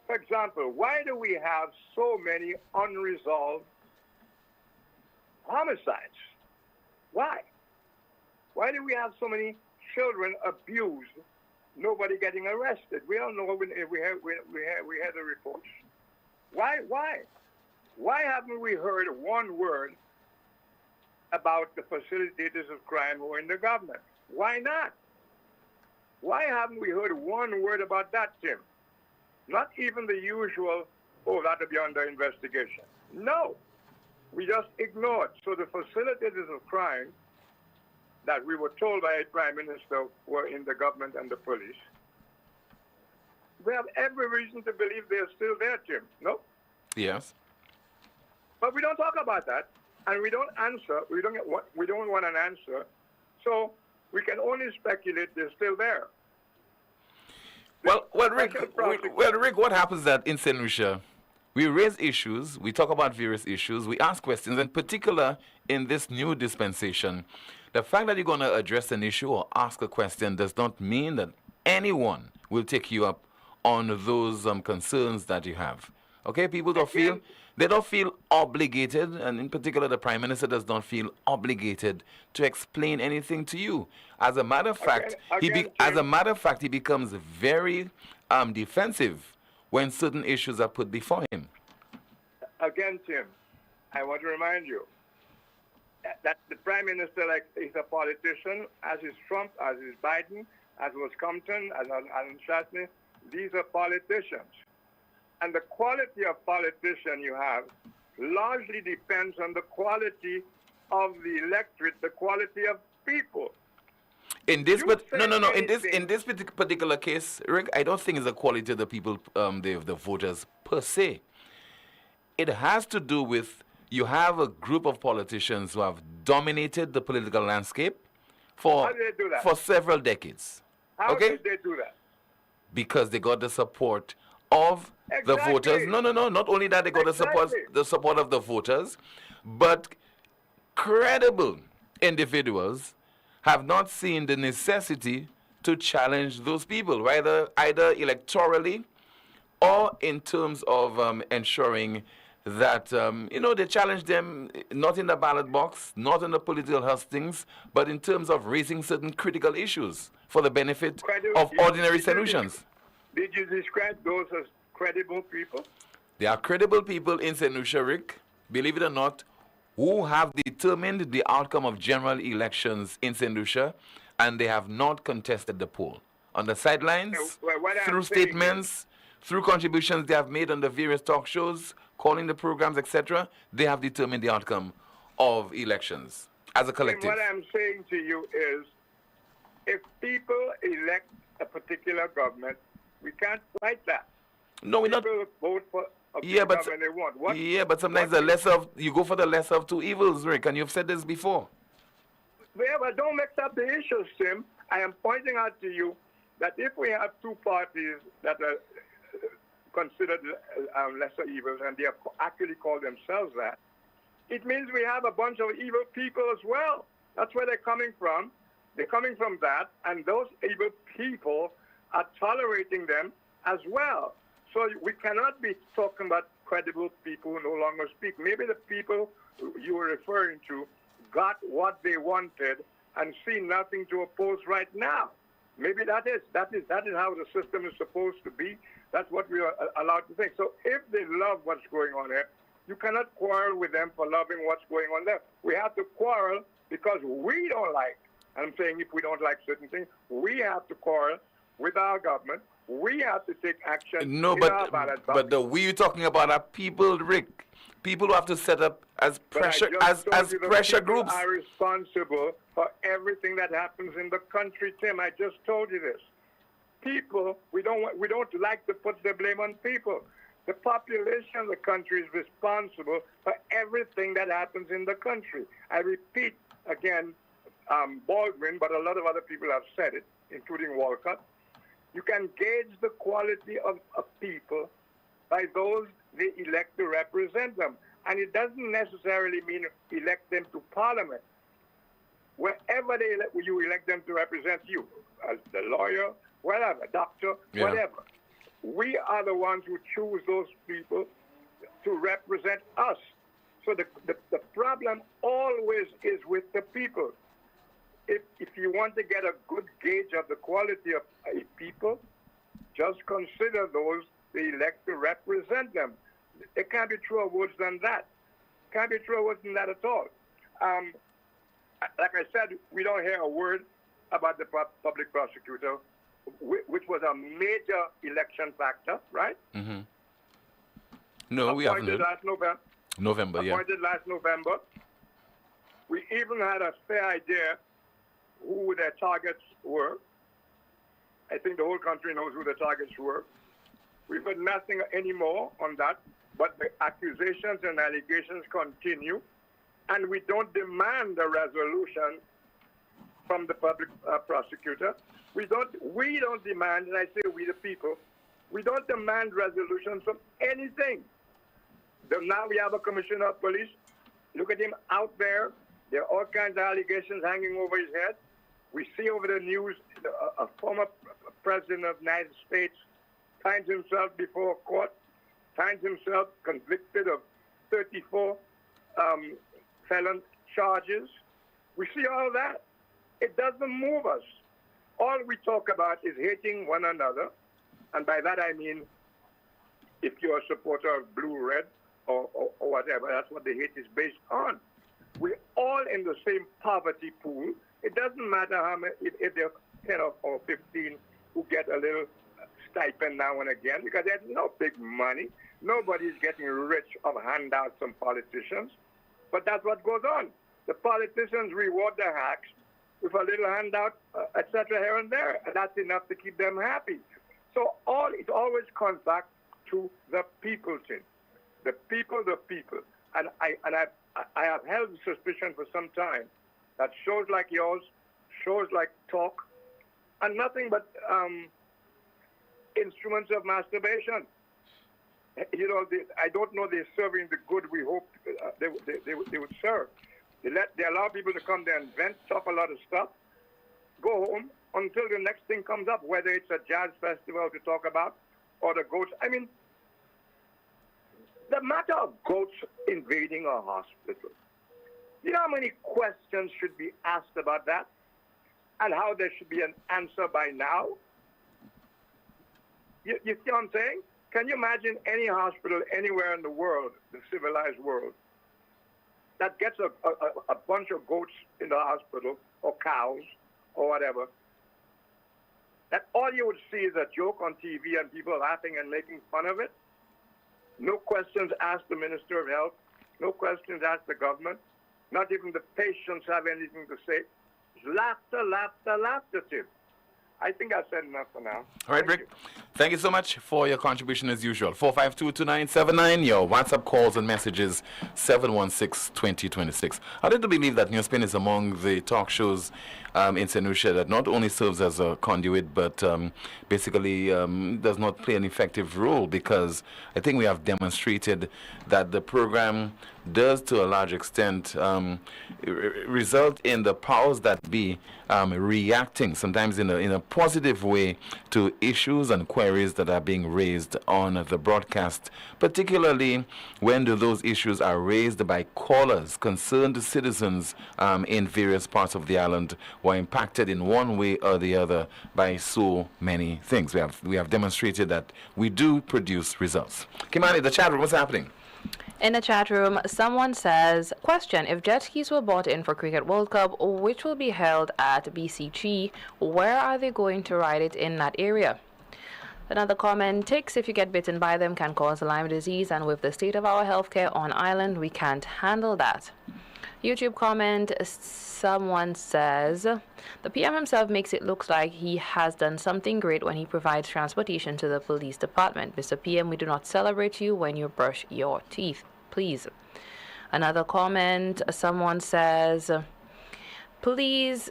For example, why do we have so many unresolved homicides? Why? Why do we have so many children abused, nobody getting arrested? We don't know. We had the reports. Why? Why haven't we heard one word about the facilitators of crime who are in the government? Why not? Why haven't we heard one word about that, Tim? Not even the usual, that'll be under investigation. No, we just ignored. So the facilitators of crime that we were told by a prime minister were in the government and the police, we have every reason to believe they're still there, Tim. No? Yes. But we don't talk about that, and we don't answer. We don't want an answer. So we can only speculate they're still there. Well, Rick, what happens that in St. Lucia, we raise issues, we talk about various issues, we ask questions, in particular in this new dispensation, the fact that you're going to address an issue or ask a question does not mean that anyone will take you up on those concerns that you have. Okay, people don't feel obligated, and in particular the Prime Minister does not feel obligated to explain anything to you. As a matter of fact, he becomes very defensive when certain issues are put before him. Again, Tim, I want to remind you that the Prime Minister, is a politician, as is Trump, as is Biden, as was Compton, as Alan Shastney. These are politicians. And the quality of politician you have largely depends on the quality of the electorate, the quality of people. In this, In this particular case, Rick, I don't think it's the quality of the people, the voters per se. It has to do with you have a group of politicians who have dominated the political landscape for several decades. How did they do that? Because they got the support of the voters. No. Not only that, they got the support of the voters, but credible individuals have not seen the necessity to challenge those people, either electorally or in terms of ensuring that, they challenge them not in the ballot box, not in the political hustings, but in terms of raising certain critical issues for the benefit of ordinary solutions. Did you describe those as credible people? There are credible people in St. Lucia, Rick, believe it or not, who have determined the outcome of general elections in St. Lucia, and they have not contested the poll. On the sidelines, through statements, through contributions they have made on the various talk shows, calling the programs, etc., they have determined the outcome of elections as a collective. And what I'm saying to you is, if people elect a particular government, we can't fight that. No, we're not. People vote for a but government they want. but sometimes you go for the lesser of two evils, Rick, and you've said this before. Yeah, but don't mix up the issues, Tim. I am pointing out to you that if we have two parties that are considered lesser evils, and they actually call themselves that, it means we have a bunch of evil people as well. That's where they're coming from. They're coming from that, and those evil people are tolerating them as well. So we cannot be talking about credible people who no longer speak. Maybe the people you were referring to got what they wanted and see nothing to oppose right now. Maybe that is how the system is supposed to be. That's what we are allowed to think. So if they love what's going on here, you cannot quarrel with them for loving what's going on there. We have to quarrel because we don't like. And I'm saying if we don't like certain things, we have to quarrel with our government. We have to take action. No, in our ballot box. but the we you're talking about are people, Rick. People who have to set up as pressure pressure groups. Are responsible for everything that happens in the country, Tim. I just told you this. People, we don't like to put the blame on people. The population of the country is responsible for everything that happens in the country. I repeat again, Baldwin, but a lot of other people have said it, including Walcott. You can gauge the quality of people by those they elect to represent them. And it doesn't necessarily mean elect them to parliament. Wherever you elect them to represent you, as the lawyer, whatever, doctor, whatever. We are the ones who choose those people to represent us. So the problem always is with the people. If you want to get a good gauge of the quality of a people, just consider those they elect to represent them. It can't be truer words than that. Can't be truer words than that at all. Like I said, we don't hear a word about the public prosecutor, which was a major election factor, right? Mm-hmm. No, we haven't. Appointed last November. We even had a fair idea who their targets were. I think the whole country knows who the targets were. We've heard nothing anymore on that, but the accusations and allegations continue, and we don't demand a resolution from the public prosecutor. We don't demand, and I say we the people, we don't demand resolutions from anything. Now we have a commissioner of police. Look at him out there. There are all kinds of allegations hanging over his head. We see over the news a former president of the United States finds himself before a court, finds himself convicted of 34 felon charges. We see all that. It doesn't move us. All we talk about is hating one another, and by that I mean if you're a supporter of blue, red, or whatever, that's what the hate is based on. We're all in the same poverty pool. It doesn't matter how many, if there are 10 or 15 who get a little stipend now and again, because there's no big money. Nobody's getting rich of handouts from politicians. But that's what goes on. The politicians reward the hacks with a little handout, etc. here and there, and that's enough to keep them happy. So it always comes back to the people thing. The people. And I have held the suspicion for some time that shows like yours, shows like talk, are nothing but instruments of masturbation. You know, I don't know they're serving the good we hope they would serve. They allow people to come there and vent, talk a lot of stuff, go home until the next thing comes up, whether it's a jazz festival to talk about or the ghost. I mean, The matter of goats invading a hospital. You know how many questions should be asked about that? And how there should be an answer by now? You see what I'm saying? Can you imagine any hospital anywhere in the world, the civilized world, that gets a bunch of goats in the hospital, or cows, or whatever, that all you would see is a joke on TV and people laughing and making fun of it? No questions asked the Minister of Health, no questions asked the government, not even the patients have anything to say. It's laughter, laughter, laughter, Tim. I think I've said enough for now. All right, Rick. Thank you so much for your contribution as usual. 452-2979, your WhatsApp calls and messages, 716-2026. I like to believe that NewsSpin is among the talk shows in St. Lucia that not only serves as a conduit, but basically does not play an effective role, because I think we have demonstrated that the program does, to a large extent, result in the powers that be reacting, sometimes in a positive way, to issues and queries that are being raised on the broadcast, particularly when those issues are raised by callers, concerned citizens in various parts of the island who are impacted in one way or the other by so many things. We have demonstrated that we do produce results. Kimani, the chat room, what's happening? In the chat room, someone says, question, if jet skis were bought in for Cricket World Cup, which will be held at BCG, where are they going to ride it in that area? Another comment, ticks, if you get bitten by them, can cause Lyme disease, and with the state of our healthcare on island, we can't handle that. YouTube comment, someone says, the PM himself makes it look like he has done something great when he provides transportation to the police department. Mr. PM, we do not celebrate you when you brush your teeth, please. Another comment, someone says, please,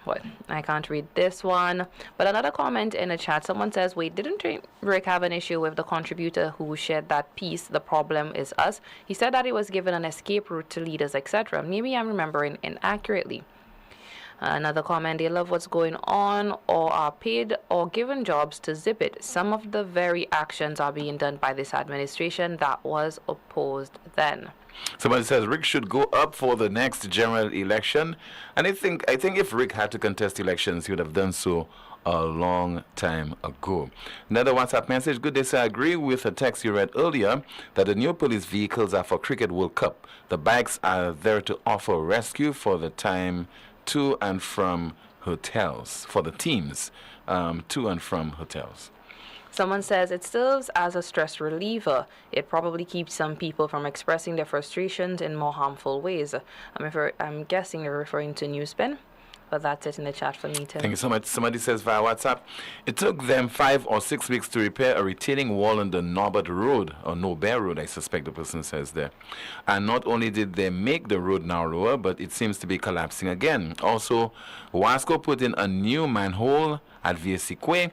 what? I can't read this one. But another comment in the chat, someone says, wait, didn't Rick have an issue with the contributor who shared that piece? The problem is us. He said that he was given an escape route to leaders, etc. Maybe I'm remembering inaccurately. Another comment, they love what's going on or are paid or given jobs to zip it. Some of the very actions are being done by this administration that was opposed then. Somebody says Rick should go up for the next general election. And I think if Rick had to contest elections, he would have done so a long time ago. Another WhatsApp message. Good day, sir. I agree with a text you read earlier that the new police vehicles are for Cricket World Cup. The bikes are there to offer rescue for the time to and from hotels, for the teams to and from hotels. Someone says it serves as a stress reliever. It probably keeps some people from expressing their frustrations in more harmful ways. I'm guessing you're referring to NewsSpin, but that's it in the chat for me, Tim. Thank you so much. Somebody says via WhatsApp, it took them 5 or 6 weeks to repair a retaining wall on the Norbert Road, or Norbert Road, I suspect the person says there. And not only did they make the road narrower, but it seems to be collapsing again. Also, Wasco put in a new manhole at Viesique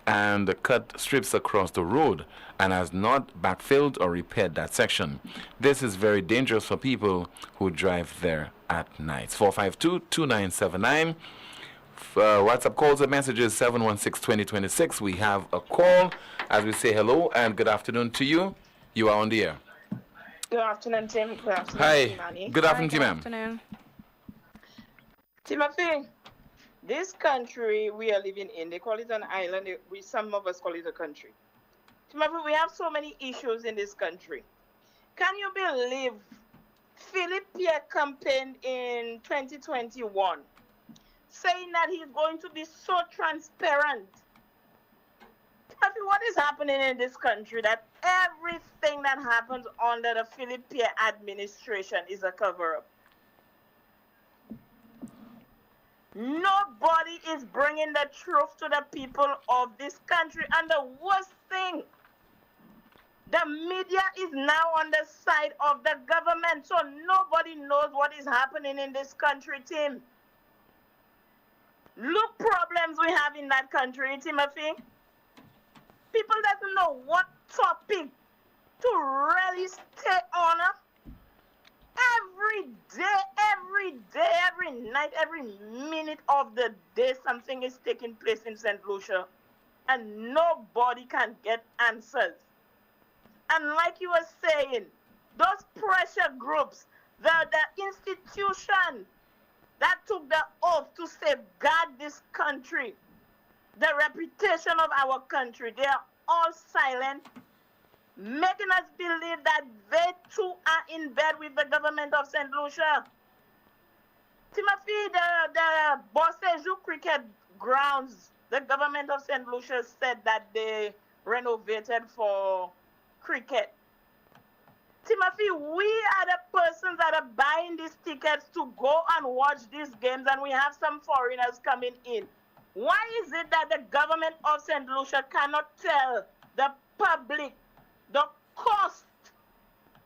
and cut strips across the road and has not backfilled or repaired that section. This is very dangerous for people who drive there at night. 452-2979. WhatsApp calls and messages 716-2026. We have a call as we say hello and good afternoon to you. You are on the air. Good afternoon, Tim. Good afternoon, Hi. Timani. Good afternoon, Good ma'am. afternoon. Timothy, this country we are living in, they call it an island. Some of us call it a country. Timothy, we have so many issues in this country. Can you believe Philip Pierre campaigned in 2021 saying that he's going to be so transparent? Timothy, what is happening in this country that everything that happens under the Philip Pierre administration is a cover-up? Nobody is bringing the truth to the people of this country. And the worst thing, the media is now on the side of the government. So nobody knows what is happening in this country, Tim. Look problems we have in that country, Timothy. People doesn't know what topic to really stay on. Every day, every night, every minute of the day, something is taking place in St. Lucia, and nobody can get answers. And like you were saying, those pressure groups, the institution that took the oath to safeguard this country, the reputation of our country, they are all silent, making us believe that they too are in bed with the government of St. Lucia. Timothy, the Bossejou cricket grounds, the government of St. Lucia said that they renovated for cricket. Timothy, we are the persons that are buying these tickets to go and watch these games, and we have some foreigners coming in. Why is it that the government of St. Lucia cannot tell the public the cost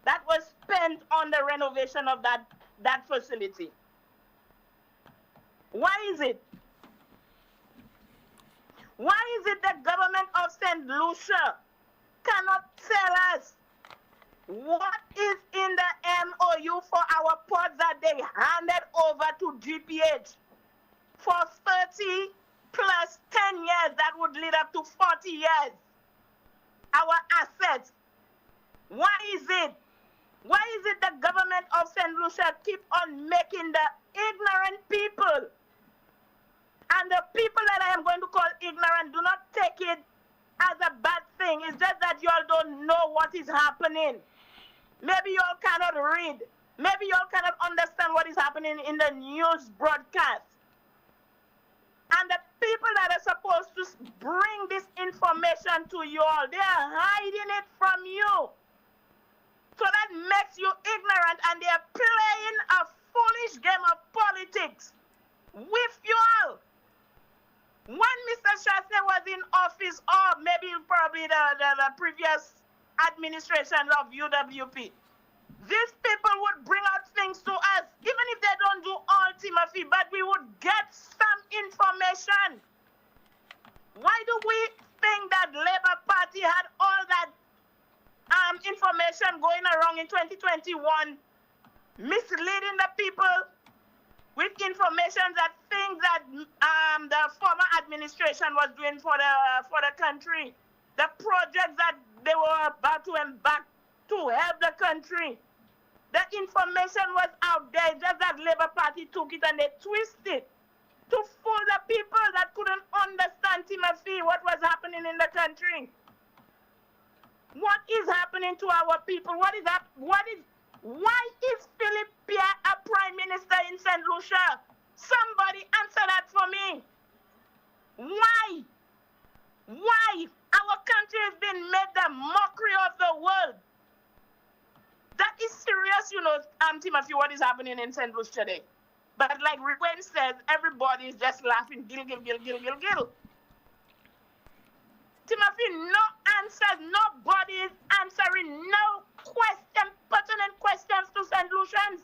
that was spent on the renovation of that facility? Why is it? Why is it the government of St. Lucia cannot tell us what is in the MOU for our ports that they handed over to GPH for 30 plus 10 years? That would lead up to 40 years. Our assets. Why is it? Why is it the government of St. Lucia keep on making the ignorant people, and the people that I am going to call ignorant, do not take it as a bad thing. It's just that you all don't know what is happening. Maybe you all cannot read. Maybe you all cannot understand what is happening in the news broadcast. And the people that are supposed to bring this information to you all, they are hiding it from you. So that makes you ignorant, and they are playing a foolish game of politics with you all. When Mr. Chastain was in office, or maybe probably the previous administration of UWP, these people would bring out things to us, even if they don't do all, Timothy, but we would get some information. Why do we think that Labour Party had all that information going around in 2021, misleading the people with information that things that the former administration was doing for the country, the projects that they were about to embark to help the country. The information was out there, just that Labour Party took it and they twisted it to fool the people that couldn't understand, Timothy, what was happening in the country. What is happening to our people? Why is Philip Pierre a prime minister in St. Lucia? Somebody answer that for me. Why? Why? Our country has been made the mockery of the world. That is serious, Timothy, what is happening in St. Lucia today. But like Rick says, everybody is just laughing, gil. Timothy, no answers, nobody is answering no pertinent questions to St. Lucians.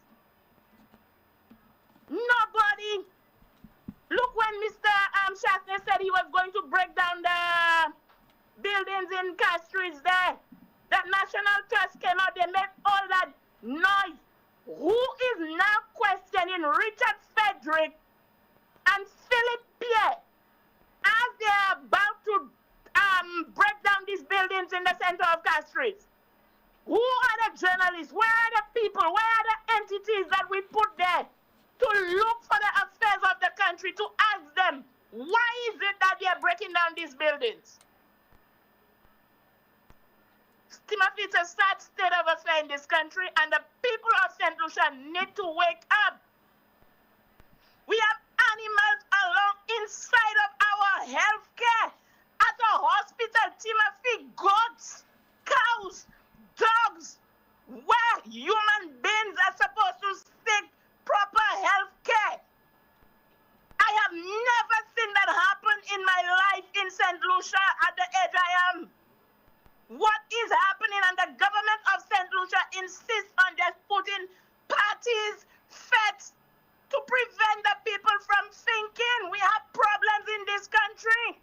Nobody. Look, when Mr. Chastain said he was going to break down the buildings in Castries there, the National Trust came out, they made all that noise. Who is now questioning Richard Frederick and Philip Pierre as they are about to break down these buildings in the center of Castries? Who are the journalists? Where are the people? Where are the entities that we put there to look for the affairs of the country, to ask them, why is it that they are breaking down these buildings? Timothy, it's a sad state of affairs in this country, and the people of St. Lucia need to wake up. We have animals along inside of our healthcare. At a hospital, Timothy, goats, cows, dogs, where human beings are supposed to seek proper health care. I have never seen that happen in my life in St. Lucia at the age I am. What is happening? And the government of St. Lucia insists on just putting parties, feds, to prevent the people from thinking. We have problems in this country.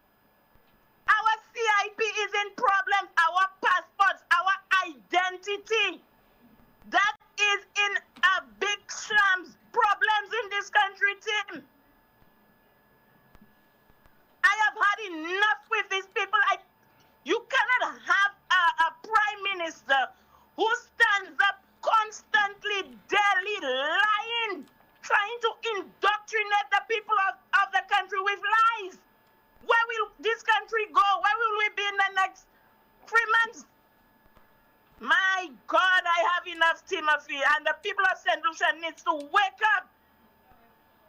Our CIP is in problems, our passports, our identity. That is in a big slums. Problems in this country, Tim. I have had enough with these people. You cannot have a prime minister Timothy, and the people of St. Lucia needs to wake up.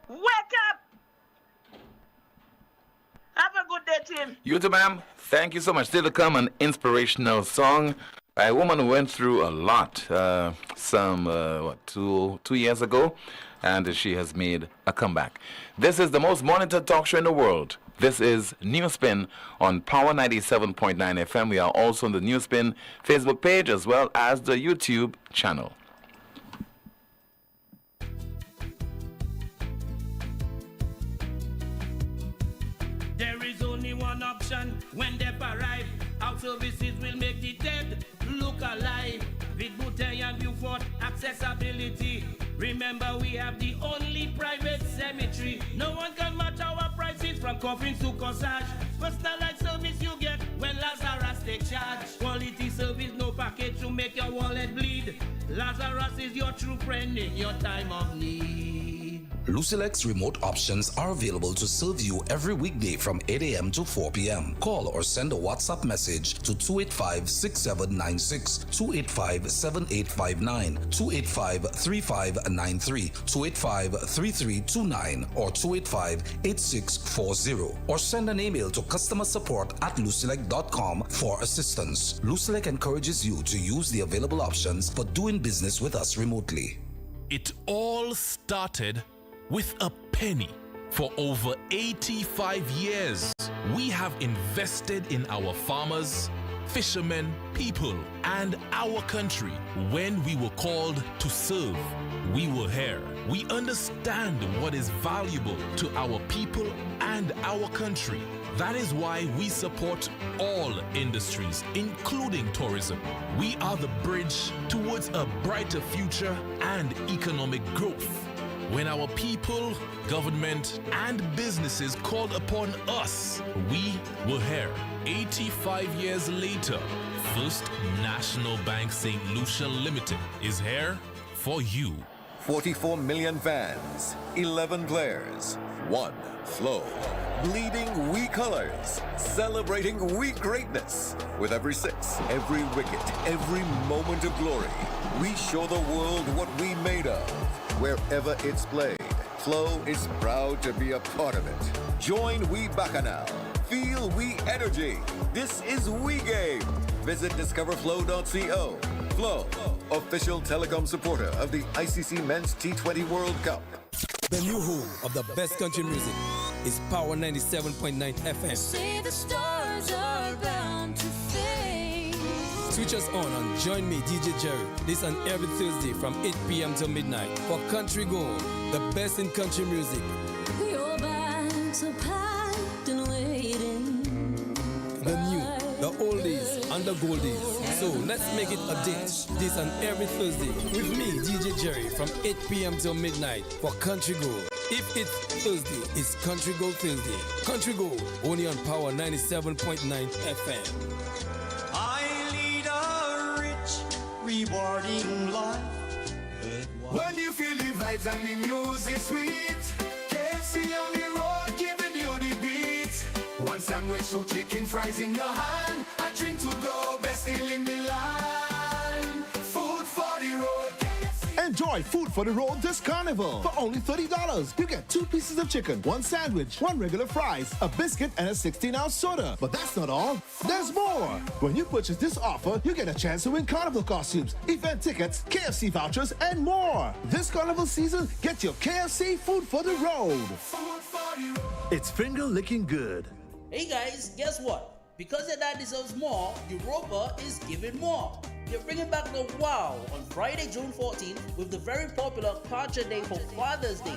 Wake up. Have a good day, Tim. You too, ma'am. Thank you so much. Still to come, an inspirational song by a woman who went through a lot, two years ago, and she has made a comeback. This is the most monitored talk show in the world. This is NewsSpin on Power 97.9 FM. We are also on the NewsSpin Facebook page as well as the YouTube channel. There is only one option when they arrive. Our services will make the dead look alive. With Bouteille and Beaufort accessibility. Remember, we have the only private cemetery. No one can match our prices from coffins to corsage. Personalized service you get when Lazarus take charge. Quality service, no package to make your wallet bleed. Lazarus is your true friend in your time of need. Lucilex remote options are available to serve you every weekday from 8 a.m. to 4 p.m. Call or send a WhatsApp message to 285-6796, 285-7859, 285-3593, 285-3329, or 285-8640. Or send an email to customersupport@lucilec.com for assistance. Lucilec encourages you to use the available options for doing business with us remotely. It all started with a penny. For over 85 years, we have invested in our farmers, fishermen, people, and our country. When we were called to serve, we were here. We understand what is valuable to our people and our country. That is why we support all industries, including tourism. We are the bridge towards a brighter future and economic growth. When our people, government, and businesses called upon us, we were here. 85 years later, First National Bank St. Lucia Limited is here for you. 44 million vans, 11 glares, 1 flow. Bleeding we colors, celebrating we greatness. With every 6, every wicket, every moment of glory, we show the world what we made of. Wherever it's played, Flow is proud to be a part of it. Join We Bacchanal. Feel We Energy. This is We Game. Visit discoverflow.co. Flow, official telecom supporter of the ICC Men's T20 World Cup. The new home of the best country music is Power 97.9 FM. Say the stars are bound to fade. Switch us on Join Me, DJ Jerry, this and every Thursday from 8 p.m. till midnight for Country Gold, the best in country music. Your bags are packed and waiting. The new, the oldies, and the goldies. So let's make it a date. This and every Thursday with me, DJ Jerry, from 8 p.m. till midnight for Country Gold. If it's Thursday, it's Country Gold Thursday. Country Gold, only on Power 97.9 FM. I lead a rich, rewarding life. When you feel the vibes and the music sweet, KFC on the road giving you the beat. One sandwich, 2 chicken fries in your hand. A drink to go, best deal in the line. Food for the road. Enjoy Food for the Road this carnival. For only $30, you get 2 pieces of chicken, 1 sandwich, 1 regular fries, a biscuit, and a 16-ounce soda. But that's not all. There's more. When you purchase this offer, you get a chance to win carnival costumes, event tickets, KFC vouchers, and more. This carnival season, get your KFC Food for the Road. It's finger licking good. Hey guys, guess what? Because your dad deserves more, Europa is giving more. They're bringing back the wow on Friday, June 14th with the very popular Culture Day for Father's Day.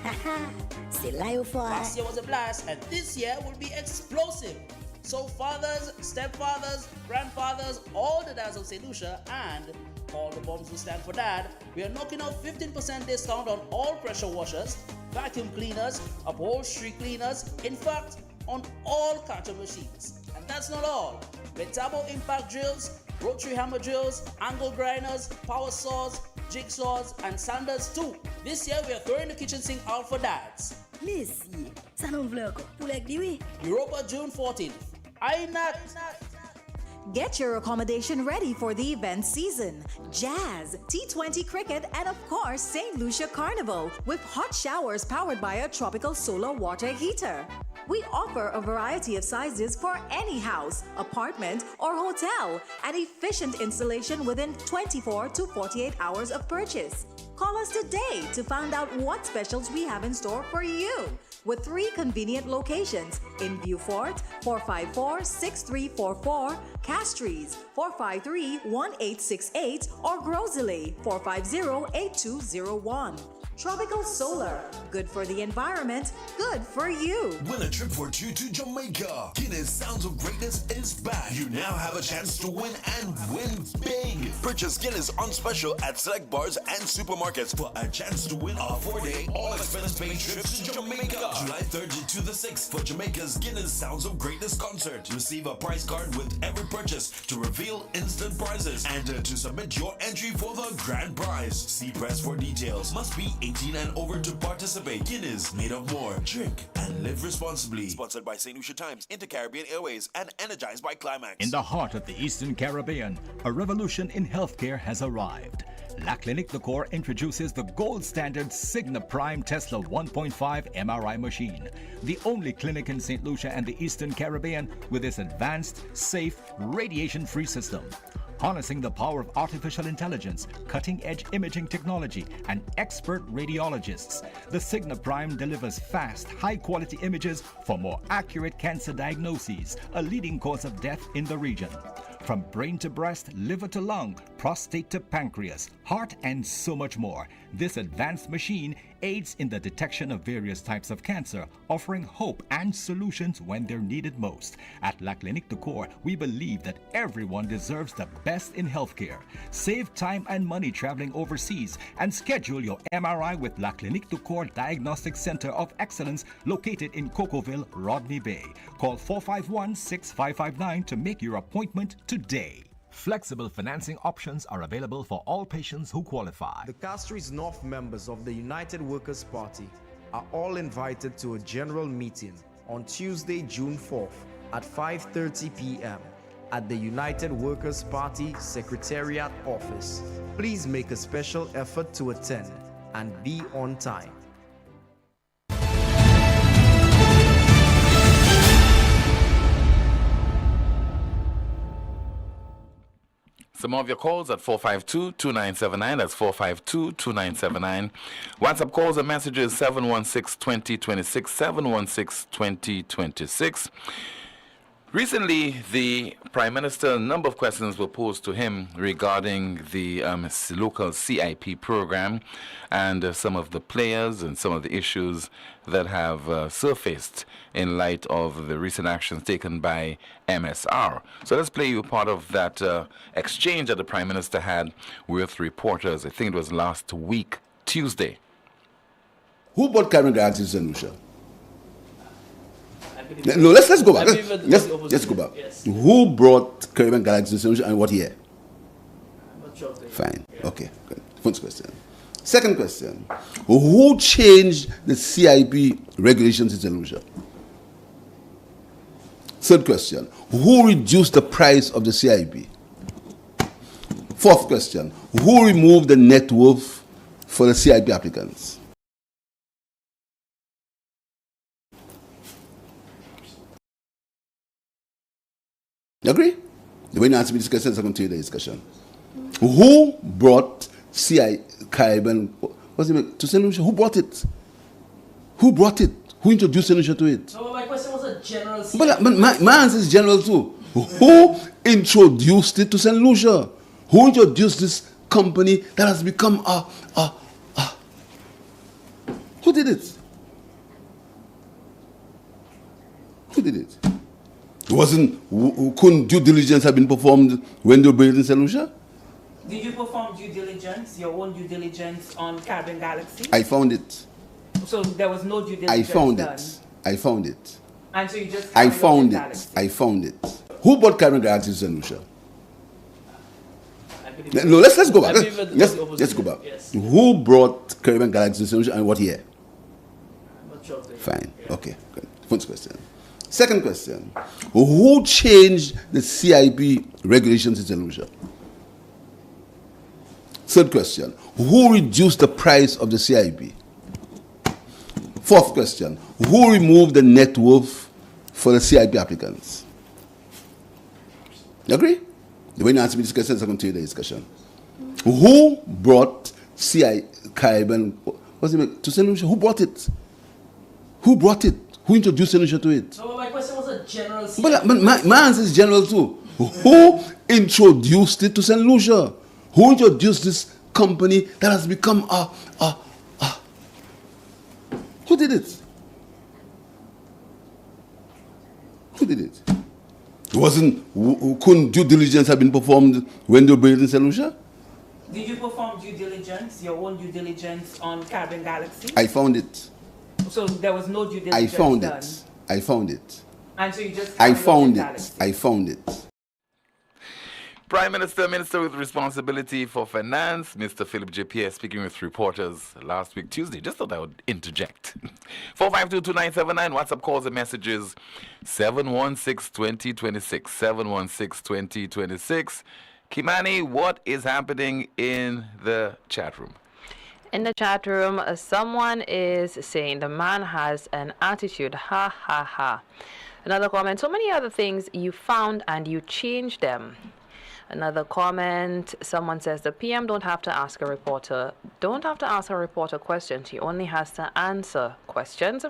Last year was a blast and this year will be explosive. So fathers, stepfathers, grandfathers, all the dads of St. Lucia and all the moms who stand for dad, we are knocking out 15% discount on all pressure washers, vacuum cleaners, upholstery cleaners, in fact, on all carton machines. And that's not all. Metabo impact drills, rotary hammer drills, angle grinders, power saws, jigsaws, and sanders too. This year we are throwing the kitchen sink out for dads. Europa June 14th. I not. Get your accommodation ready for the event season. Jazz, T20 cricket, and of course, St. Lucia Carnival with hot showers powered by a tropical solar water heater. We offer a variety of sizes for any house, apartment, or hotel, and efficient installation within 24 to 48 hours of purchase. Call us today to find out what specials we have in store for you. With 3 convenient locations in Beaufort, 454-6344, Castries, 453-1868, or Grosley, 450-8201. Tropical Solar, good for the environment, good for you. Win a trip for 2 to Jamaica. Guinness Sounds of Greatness is back. You now have a chance to win and win big. Purchase Guinness on special at select bars and supermarkets for a chance to win a 4-day all-expense-paid trip to Jamaica. July 3rd to the 6th for Jamaica's Guinness Sounds of Greatness concert. Receive a prize card with every purchase to reveal instant prizes and to submit your entry for the grand prize. See press for details. Must be 18 and over to participate. Guinness, made of more. Drink and live responsibly. Sponsored by St. Lucia Times, Inter-Caribbean Airways, and energized by Climax. In the heart of the Eastern Caribbean, a revolution in healthcare has arrived. La Clinique The Core introduces the gold standard Signa Prime Tesla 1.5 MRI machine, the only clinic in St. Lucia and the Eastern Caribbean with this advanced, safe, radiation-free system. Harnessing the power of artificial intelligence, cutting-edge imaging technology, and expert radiologists, the Signa Prime delivers fast, high-quality images for more accurate cancer diagnoses, a leading cause of death in the region. From brain to breast, liver to lung, prostate to pancreas, heart, and so much more, this advanced machine aids in the detection of various types of cancer, offering hope and solutions when they're needed most. At La Clinique de Core, we believe that everyone deserves the best in healthcare. Save time and money traveling overseas and schedule your MRI with La Clinique de Core Diagnostic Center of Excellence located in Cocoville, Rodney Bay. Call 451-6559 to make your appointment today. Flexible financing options are available for all patients who qualify. The Castries North members of the United Workers' Party are all invited to a general meeting on Tuesday, June 4th at 5:30 p.m. at the United Workers' Party Secretariat Office. Please make a special effort to attend and be on time. Some of your calls at 452-2979. That's 452-2979. WhatsApp calls and messages 716-2026, 716-2026. Recently, the Prime Minister, a number of questions were posed to him regarding the local CIP program and some of the players and some of the issues that have surfaced in light of the recent actions taken by MSR. So let's play you part of that exchange that the Prime Minister had with reporters. I think it was last week, Tuesday. Who bought Caribbean Galaxy St. Lucia? No, let's go back. Let's go back. Yes. Who brought Caribbean Galaxy to St. Lucia and what year? Fine. Okay. Good. First question. Second question. Who changed the CIP regulations in St. Lucia? Third question. Who reduced the price of the CIP? Fourth question. Who removed the net worth for the CIP applicants? You agree? The way you answer me this question is going to the discussion. Who brought Caribbean to St. Lucia? Who brought it? Who brought it? Who introduced St. Lucia to it? No, my question was a general. But my answer is general too. Who introduced it to St. Lucia? Who introduced this company that has become Who did it? Who did it? Couldn't due diligence have been performed when they were building St. Lucia? Did you perform due diligence, your own due diligence on Caribbean Galaxy? I found it. So there was no due diligence I found done. it. I found it. And so you just I found it. I found it. Who bought Caribbean Galaxy to St. Lucia? No, let's go back. Let's go back. Yes. Who brought Caribbean Galaxy to St. Lucia and what year? Fine. Okay. Good. First question. Second question, who changed the CIP regulations in St. Lucia? Third question, who reduced the price of the CIP? Fourth question, who removed the net worth for the CIP applicants? You agree? The way you answer me this question is going to continue the discussion. Who brought Caribbean to St. Lucia? Who brought it? Who brought it? Who introduced St. Lucia to it? No, my question was a general. But my answer is general too. Who introduced it to St. Lucia? Who introduced this company that has become who did it? Who did it? Couldn't due diligence have been performed when they were built in St. Lucia? Did you perform due diligence, your own due diligence on Caribbean Galaxy? I found it. So there was no due diligence I found done. it. I found it. And so you just I carried on found with it. Galaxy. I found it. Prime Minister, Minister with responsibility for finance, Mr. Philip J. Pierre, speaking with reporters last week, Tuesday. Just thought I would interject. 452-2979, WhatsApp calls and messages, 716-2026, 716-2026. Kimani, what is happening in the chat room? In the chat room, someone is saying the man has an attitude. Ha, ha, ha. Another comment, so many other things you found and you changed them. Another comment, someone says the PM don't have to ask a reporter questions. He only has to answer questions.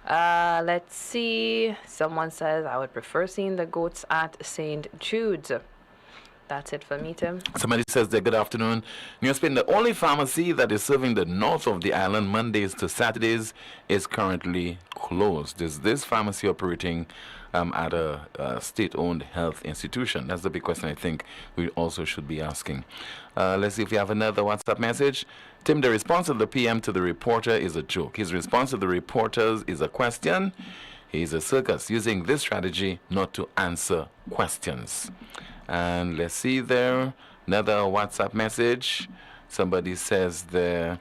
Let's see. Someone says, I would prefer seeing the goats at St. Jude's. That's it for me, Tim. Somebody says there, good afternoon. NewsSpin, the only pharmacy that is serving the north of the island Mondays to Saturdays is currently closed. Is this pharmacy operating at a state-owned health institution? That's the big question I think we also should be asking. Let's see if we have another WhatsApp message. Tim, the response of the PM to the reporter is a joke. His response to the reporters is a question. He's a circus using this strategy not to answer questions. And let's see there, another WhatsApp message. Somebody says there,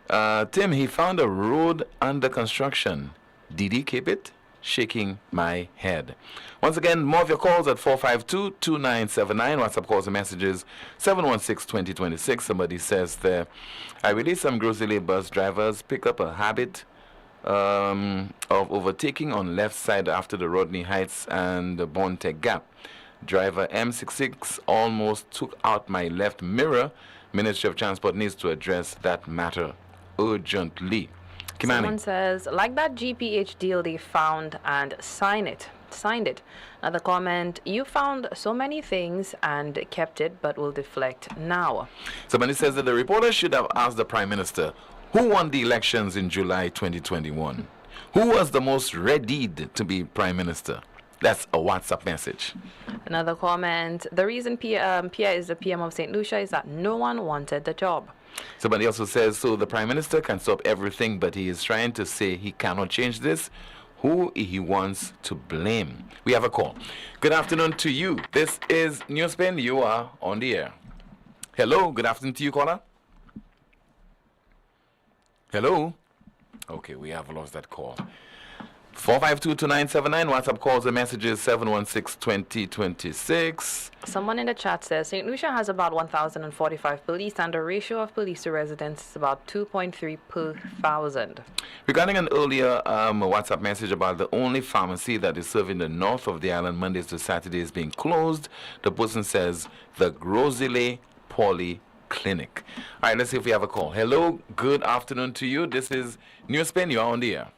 Tim, he found a road under construction. Did he keep it? Shaking my head. Once again, more of your calls at 452-2979. WhatsApp calls and messages, 716-2026. Somebody says there, I released some grocery bus drivers pick up a habit of overtaking on left side after the Rodney Heights and the Bontech Gap. Driver M66 almost took out my left mirror. Ministry of Transport needs to address that matter urgently. Kimani. Someone says, like that GPH deal they found and signed it. Another comment, you found so many things and kept it but will deflect now. Somebody says that the reporter should have asked the Prime Minister, who won the elections in July 2021? Who was the most readied to be Prime Minister? That's a WhatsApp message. Another comment, the reason Pierre is the PM of St. Lucia is that no one wanted the job. Somebody also says, so the Prime Minister can stop everything, but he is trying to say he cannot change this. Who he wants to blame? We have a call. Good afternoon to you. This is NewsSpin. You are on the air. Hello. Good afternoon to you, caller. Hello. Okay, we have lost that call. 452-2979. WhatsApp calls and messages 716-2026. Someone in the chat says St. Lucia has about 1,045 police and the ratio of police to residents is about 2.3 per 1,000. Regarding an earlier WhatsApp message about the only pharmacy that is serving the north of the island Mondays to Saturdays being closed, the person says the Grosile Poly Clinic. All right, let's see if we have a call. Hello, good afternoon to you. This is NewsSpin. You're on the air.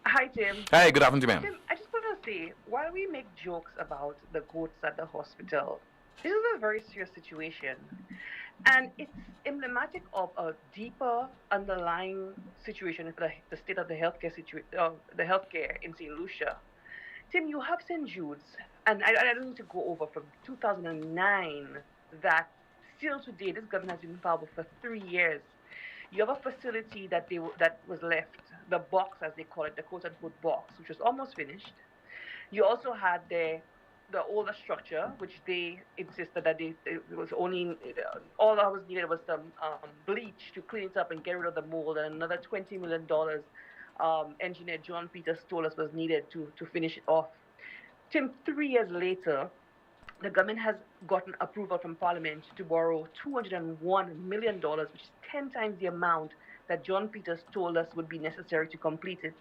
Hi, Tim. Hi, good afternoon, ma'am. Tim, I just want to say, while we make jokes about the goats at the hospital, this is a very serious situation. And it's emblematic of a deeper underlying situation for the state of the healthcare in St. Lucia. Tim, you have St. Jude's, and I don't need to go over from 2009 that still today, this government has been in power for 3 years. You have a facility that was left, the box as they call it, the quote-unquote box, which was almost finished. You also had the older structure, which they insisted that it was only, all that was needed was some bleach to clean it up and get rid of the mold, and another $20 million engineer John Peters told us was needed to finish it off. Tim, 3 years later, the government has gotten approval from Parliament to borrow $201 million, which is 10 times the amount that John Peters told us would be necessary to complete it.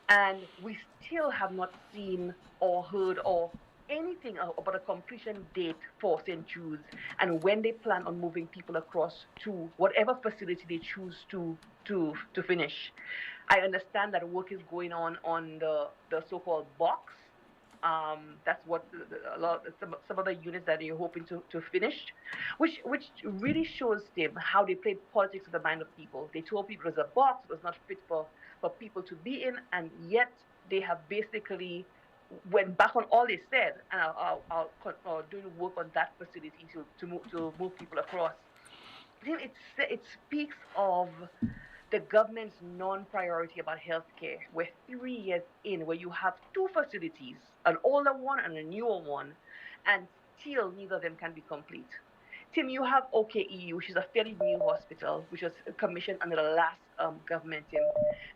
And we still have not seen or heard or anything about a completion date for St. Jude's and when they plan on moving people across to whatever facility they choose to finish. I understand that work is going on the so-called box. That's what some of the units that they're hoping to finish, which really shows them how they played politics with the mind of people. They told people it was a box, it was not fit for people to be in, and yet they have basically went back on all they said and are doing work on that facility to move people across. It speaks of the government's non-priority about healthcare. We're 3 years in where you have two facilities, an older one and a newer one, and still neither of them can be complete. Tim, you have OKE, which is a fairly new hospital, which was commissioned under the last government, Tim,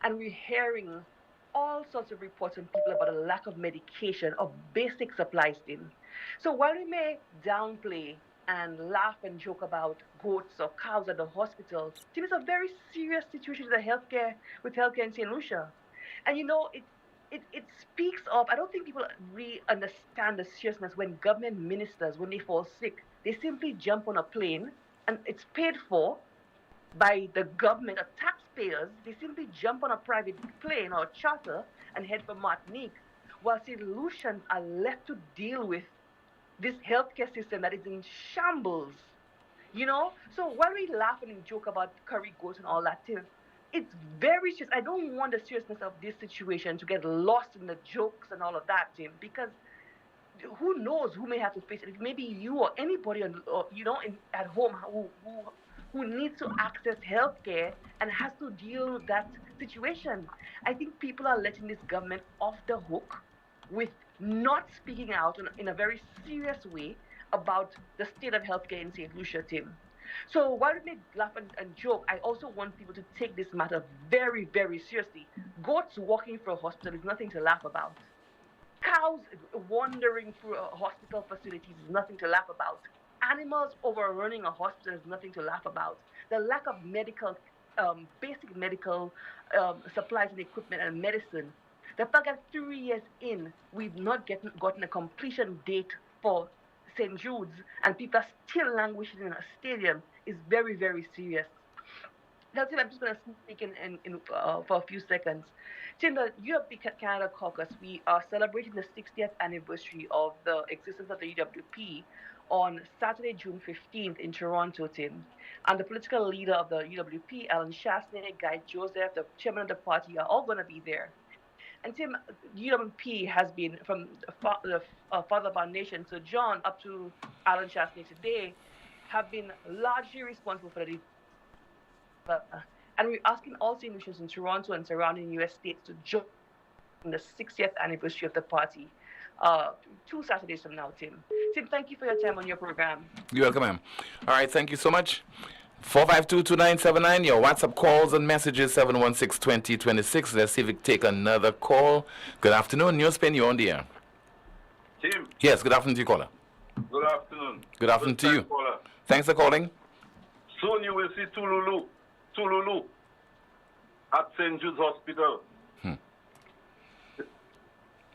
and we're hearing all sorts of reports from people about a lack of medication, of basic supplies, Tim. So while we may downplay and laugh and joke about goats or cows at the hospital, Tim, it's a very serious situation with healthcare in St. Lucia. And you know, it speaks of, I don't think people really understand the seriousness when government ministers, when they fall sick, they simply jump on a plane and it's paid for by the government or taxpayers. They simply jump on a private plane or charter and head for Martinique, while St. Lucians are left to deal with this healthcare system that is in shambles, you know? So while we laugh and joke about curry goats and all that, Tim, it's very serious. I don't want the seriousness of this situation to get lost in the jokes and all of that, Tim, because who knows who may have to face it. Maybe you or anybody, at home who needs to access healthcare and has to deal with that situation. I think people are letting this government off the hook with not speaking out in a very serious way about the state of healthcare in St. Lucia, Tim. So while we may laugh and joke, I also want people to take this matter very, very seriously. Goats walking through a hospital is nothing to laugh about. Cows wandering through a hospital facilities is nothing to laugh about. Animals overrunning a hospital is nothing to laugh about. The lack of basic medical supplies and equipment and medicine. The fact that 3 years in, we've not gotten a completion date for St. Jude's and people are still languishing in a stadium is very, very serious. Now, Tim, I'm just going to sneak in for a few seconds. Tim, the UWP Canada Caucus, we are celebrating the 60th anniversary of the existence of the UWP on Saturday, June 15th in Toronto, Tim. And the political leader of the UWP, Alan Chasney, Guy Joseph, the chairman of the party, are all going to be there. And Tim, UWP has been, from the father of our nation, so John, up to Alan Chasney today, have been largely responsible for the and we're asking all St. Lucians in Toronto and surrounding U.S. states to join in the 60th anniversary of the party, 2 Saturdays from now, Tim. Tim, thank you for your time on your program. You're welcome, ma'am. All right, thank you so much. 452-2979, your WhatsApp calls and messages, 716-2026. Let's see if we can take another call. Good afternoon, NewsSpin, you're on the air. Tim. Yes, good afternoon to you, caller. Good afternoon. Good afternoon to you. Caller. Thanks for calling. Soon you will see Tululu at St. Jude's Hospital.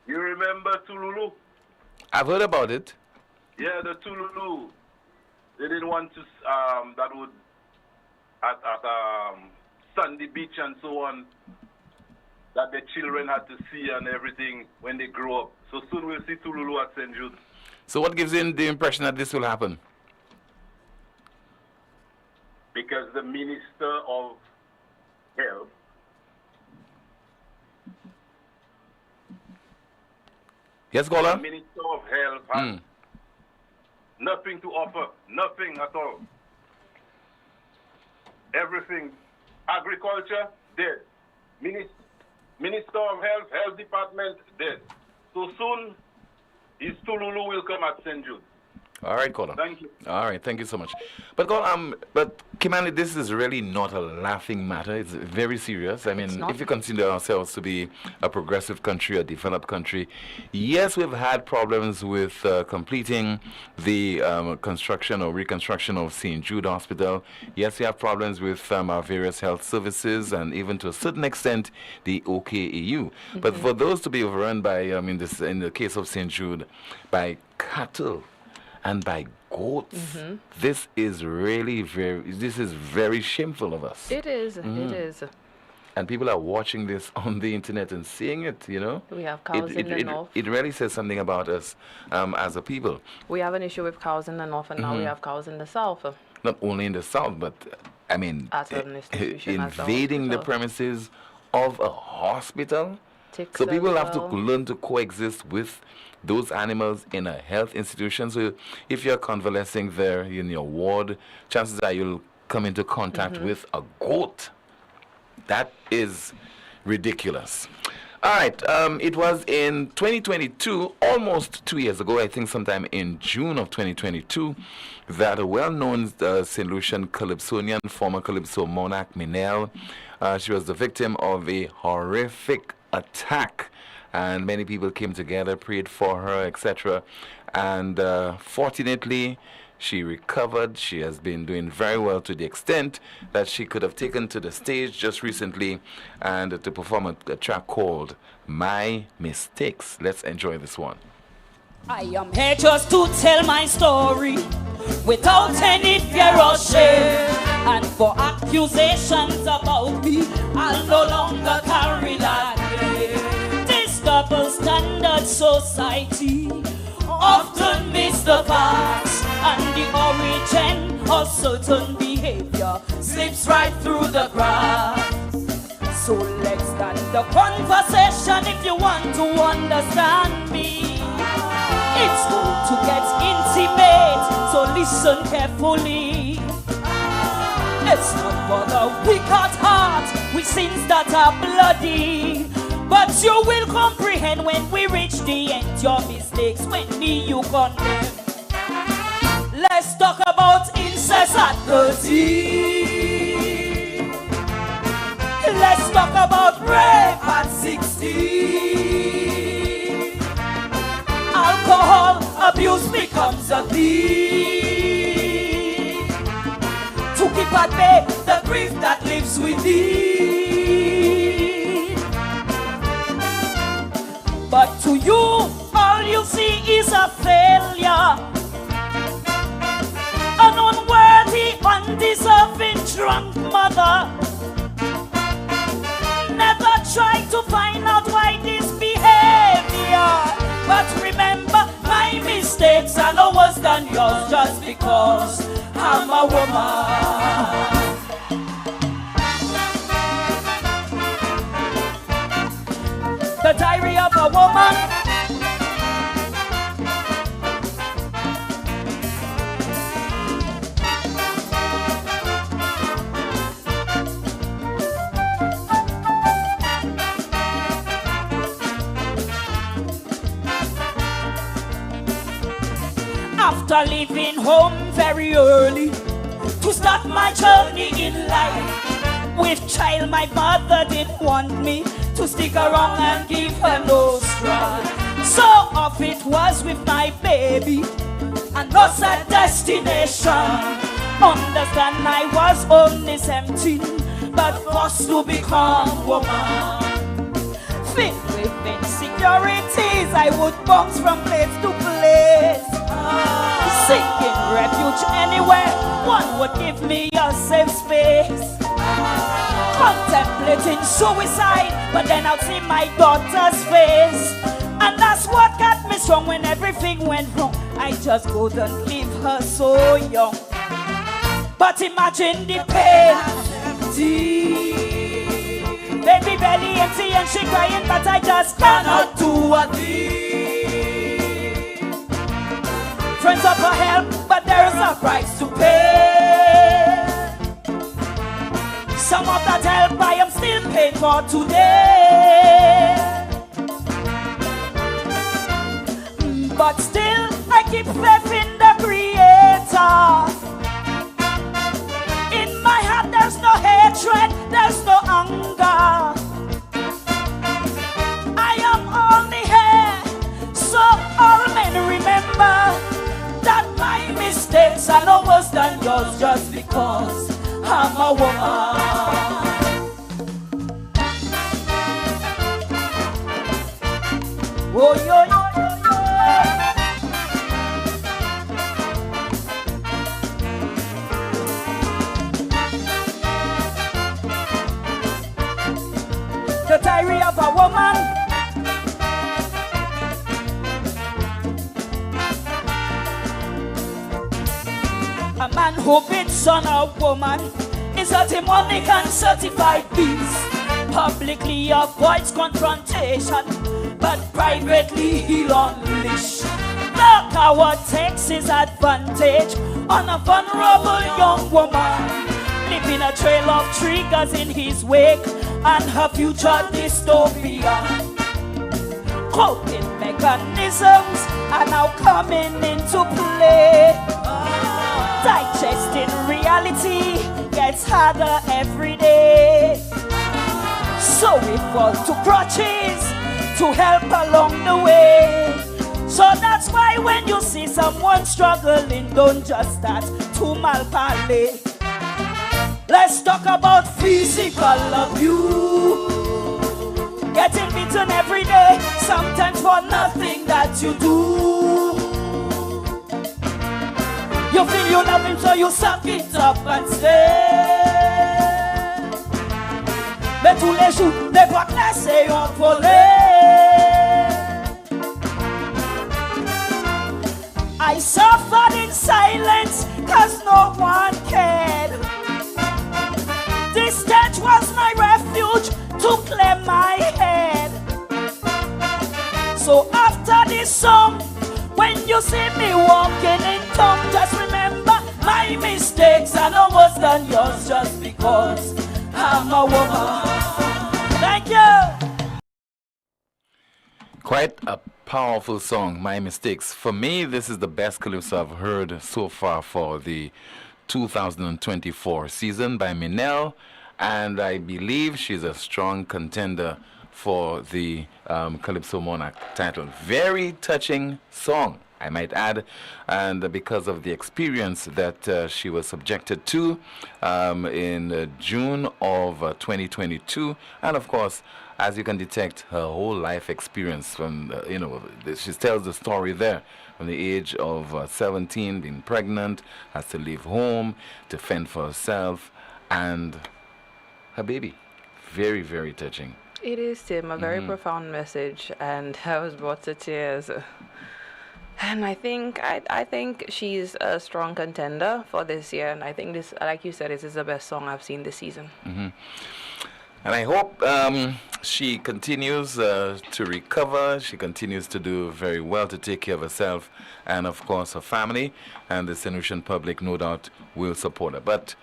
You remember Tululu? I've heard about it. Yeah, the Tululu. They didn't want to, that would, at Sandy Beach and so on, that the children had to see and everything when they grow up. So soon we'll see Tululu at St. Jude's. So what gives you the impression that this will happen? Because the Minister of Health Yes, caller. The Minister of Health has nothing to offer, nothing at all. Everything, agriculture, dead. Minister of Health, Health Department, dead. So soon, his Tululu will come at St. Jude. All right, caller. Thank you. All right, thank you so much. But Kimani, this is really not a laughing matter. It's very serious. I mean, if we consider ourselves to be a progressive country, a developed country, yes, we've had problems with completing the construction or reconstruction of St. Jude Hospital. Yes, we have problems with our various health services and even to a certain extent the OKEU. But for those to be overrun by, in the case of St. Jude, by cattle and by goats, this is really very shameful of us. It is. It is. And people are watching this on the internet and seeing it, you know. We have cows in the north. It really says something about us as a people. We have an issue with cows in the north, and now we have cows in the south. Not only in the south, but I mean, invading the premises of a hospital. So people have to learn to coexist with those animals in a health institution. So if you're convalescing there in your ward, chances are you'll come into contact with a goat. That is ridiculous. All right, it was in 2022, almost 2 years ago, I think sometime in June of 2022, that a well-known St. Lucian Calypsonian, former Calypso monarch, Minel, she was the victim of a horrific attack. And many people came together, prayed for her, etc. And fortunately, she recovered. She has been doing very well to the extent that she could have taken to the stage just recently and to perform a track called My Mistakes. Let's enjoy this one. I am here just to tell my story without any fear or shame. And for accusations about me, I'll no longer carry that name. This double standard society often miss the facts, and the origin of certain behavior slips right through the cracks. So let's start the conversation if you want to understand me. It's going to get intimate, so listen carefully. It's not for the weak at heart with sins that are bloody, but you will comprehend when we reach the end. Your mistakes when me you condemn. Let's talk about incest at 13. Let's talk about rape at 16. Alcohol abuse becomes a theme to keep at bay the grief that lives within. But to you, all you see is a failure, an unworthy, undeserving drunk mother. Never try to find out why this behavior. But remember, my mistakes are no worse than yours just because I'm a woman. The diary of a woman. After leaving home very early to start my journey in life, with child my mother didn't want me to stick around and give her no stride. So off it was with my baby and lost at destination. Understand I was only 17, but forced to become woman. Filled with insecurities, I would bounce from place to place, seeking refuge anywhere one would give me a safe space. Contemplating suicide, but then I'll see my daughter's face, and that's what got me strong when everything went wrong. I just couldn't leave her so young. But imagine the pain, baby belly empty and she crying, but I just cannot do a thing. Friends offer help, but there is a price to pay. Some of that help I am still paying for today. But still I keep faith in the creator. answer. In my heart there's no hatred, there's no anger. I am only here so all men remember that my mistakes are no worse than yours just because I'm a woman. Oh, yo, yo, yo, yo. The diary of a woman. A man who beats on a woman is a demonic and certified beast. Publicly avoids confrontation, but privately he'll unleash. The coward takes his advantage on a vulnerable young woman, leaving a trail of triggers in his wake and her future dystopian. Coping mechanisms are now coming into play. Digesting reality gets harder every day. So we fall to crutches to help along the way. So that's why when you see someone struggling, don't just start to malparler. Let's talk about physical abuse. Getting beaten every day, sometimes for nothing that you do. You feel you love him, so you suck it up and stay. Mais tous les jours, les boîtes laissées ont volé. I suffered in silence, cause no one cared. This stage was my refuge to clear my head. So after this song, when you see me walking in tongue, just remember my mistakes are no worse than yours just because I'm a woman. Thank you. Quite a powerful song, My Mistakes. For me, this is the best calypso I've heard so far for the 2024 season by Minel, and I believe she's a strong contender for the Calypso Monarch title. Very touching song, I might add, and because of the experience that she was subjected to in June of 2022, and of course, as you can detect, her whole life experience from, she tells the story there from the age of 17, being pregnant, has to leave home to fend for herself and her baby. Very, very touching. It is, Tim, a very profound message, and I was brought to tears. And I think she's a strong contender for this year, and I think this, like you said, this is the best song I've seen this season. And I hope she continues to recover. She continues to do very well to take care of herself and, of course, her family. And the St. Lucian public, no doubt, will support her. But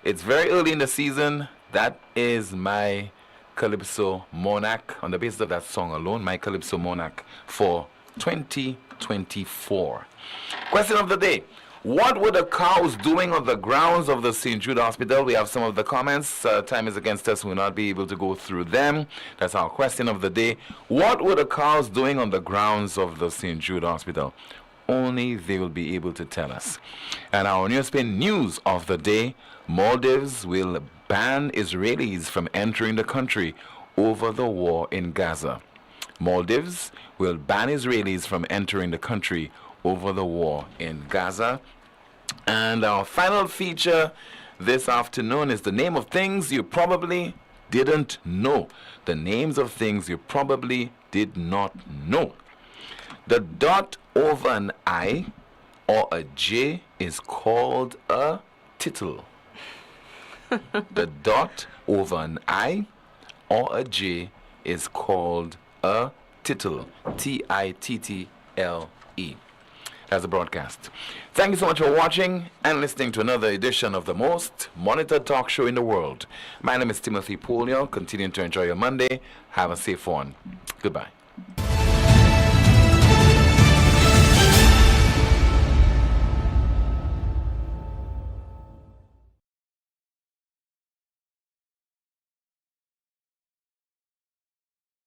it's very early in the season. That is my Calypso Monarch. On the basis of that song alone, my Calypso Monarch for 2024. Question of the day. What were the cows doing on the grounds of the St. Jude Hospital? We have some of the comments. Time is against us. We will not be able to go through them. That's our question of the day. What were the cows doing on the grounds of the St. Jude Hospital? Only they will be able to tell us. And our NewsSpin news of the day. Maldives will ban Israelis from entering the country over the war in Gaza. Maldives will ban Israelis from entering the country over the war in Gaza. And our final feature this afternoon is the name of things you probably didn't know. The names of things you probably did not know. The dot over an I or a J is called a tittle. The dot over an I or a J is called a tittle. Tittle. That's the broadcast. Thank you so much for watching and listening to another edition of the most monitored talk show in the world. My name is Timothy Poleon. Continue to enjoy your Monday. Have a safe one. Goodbye.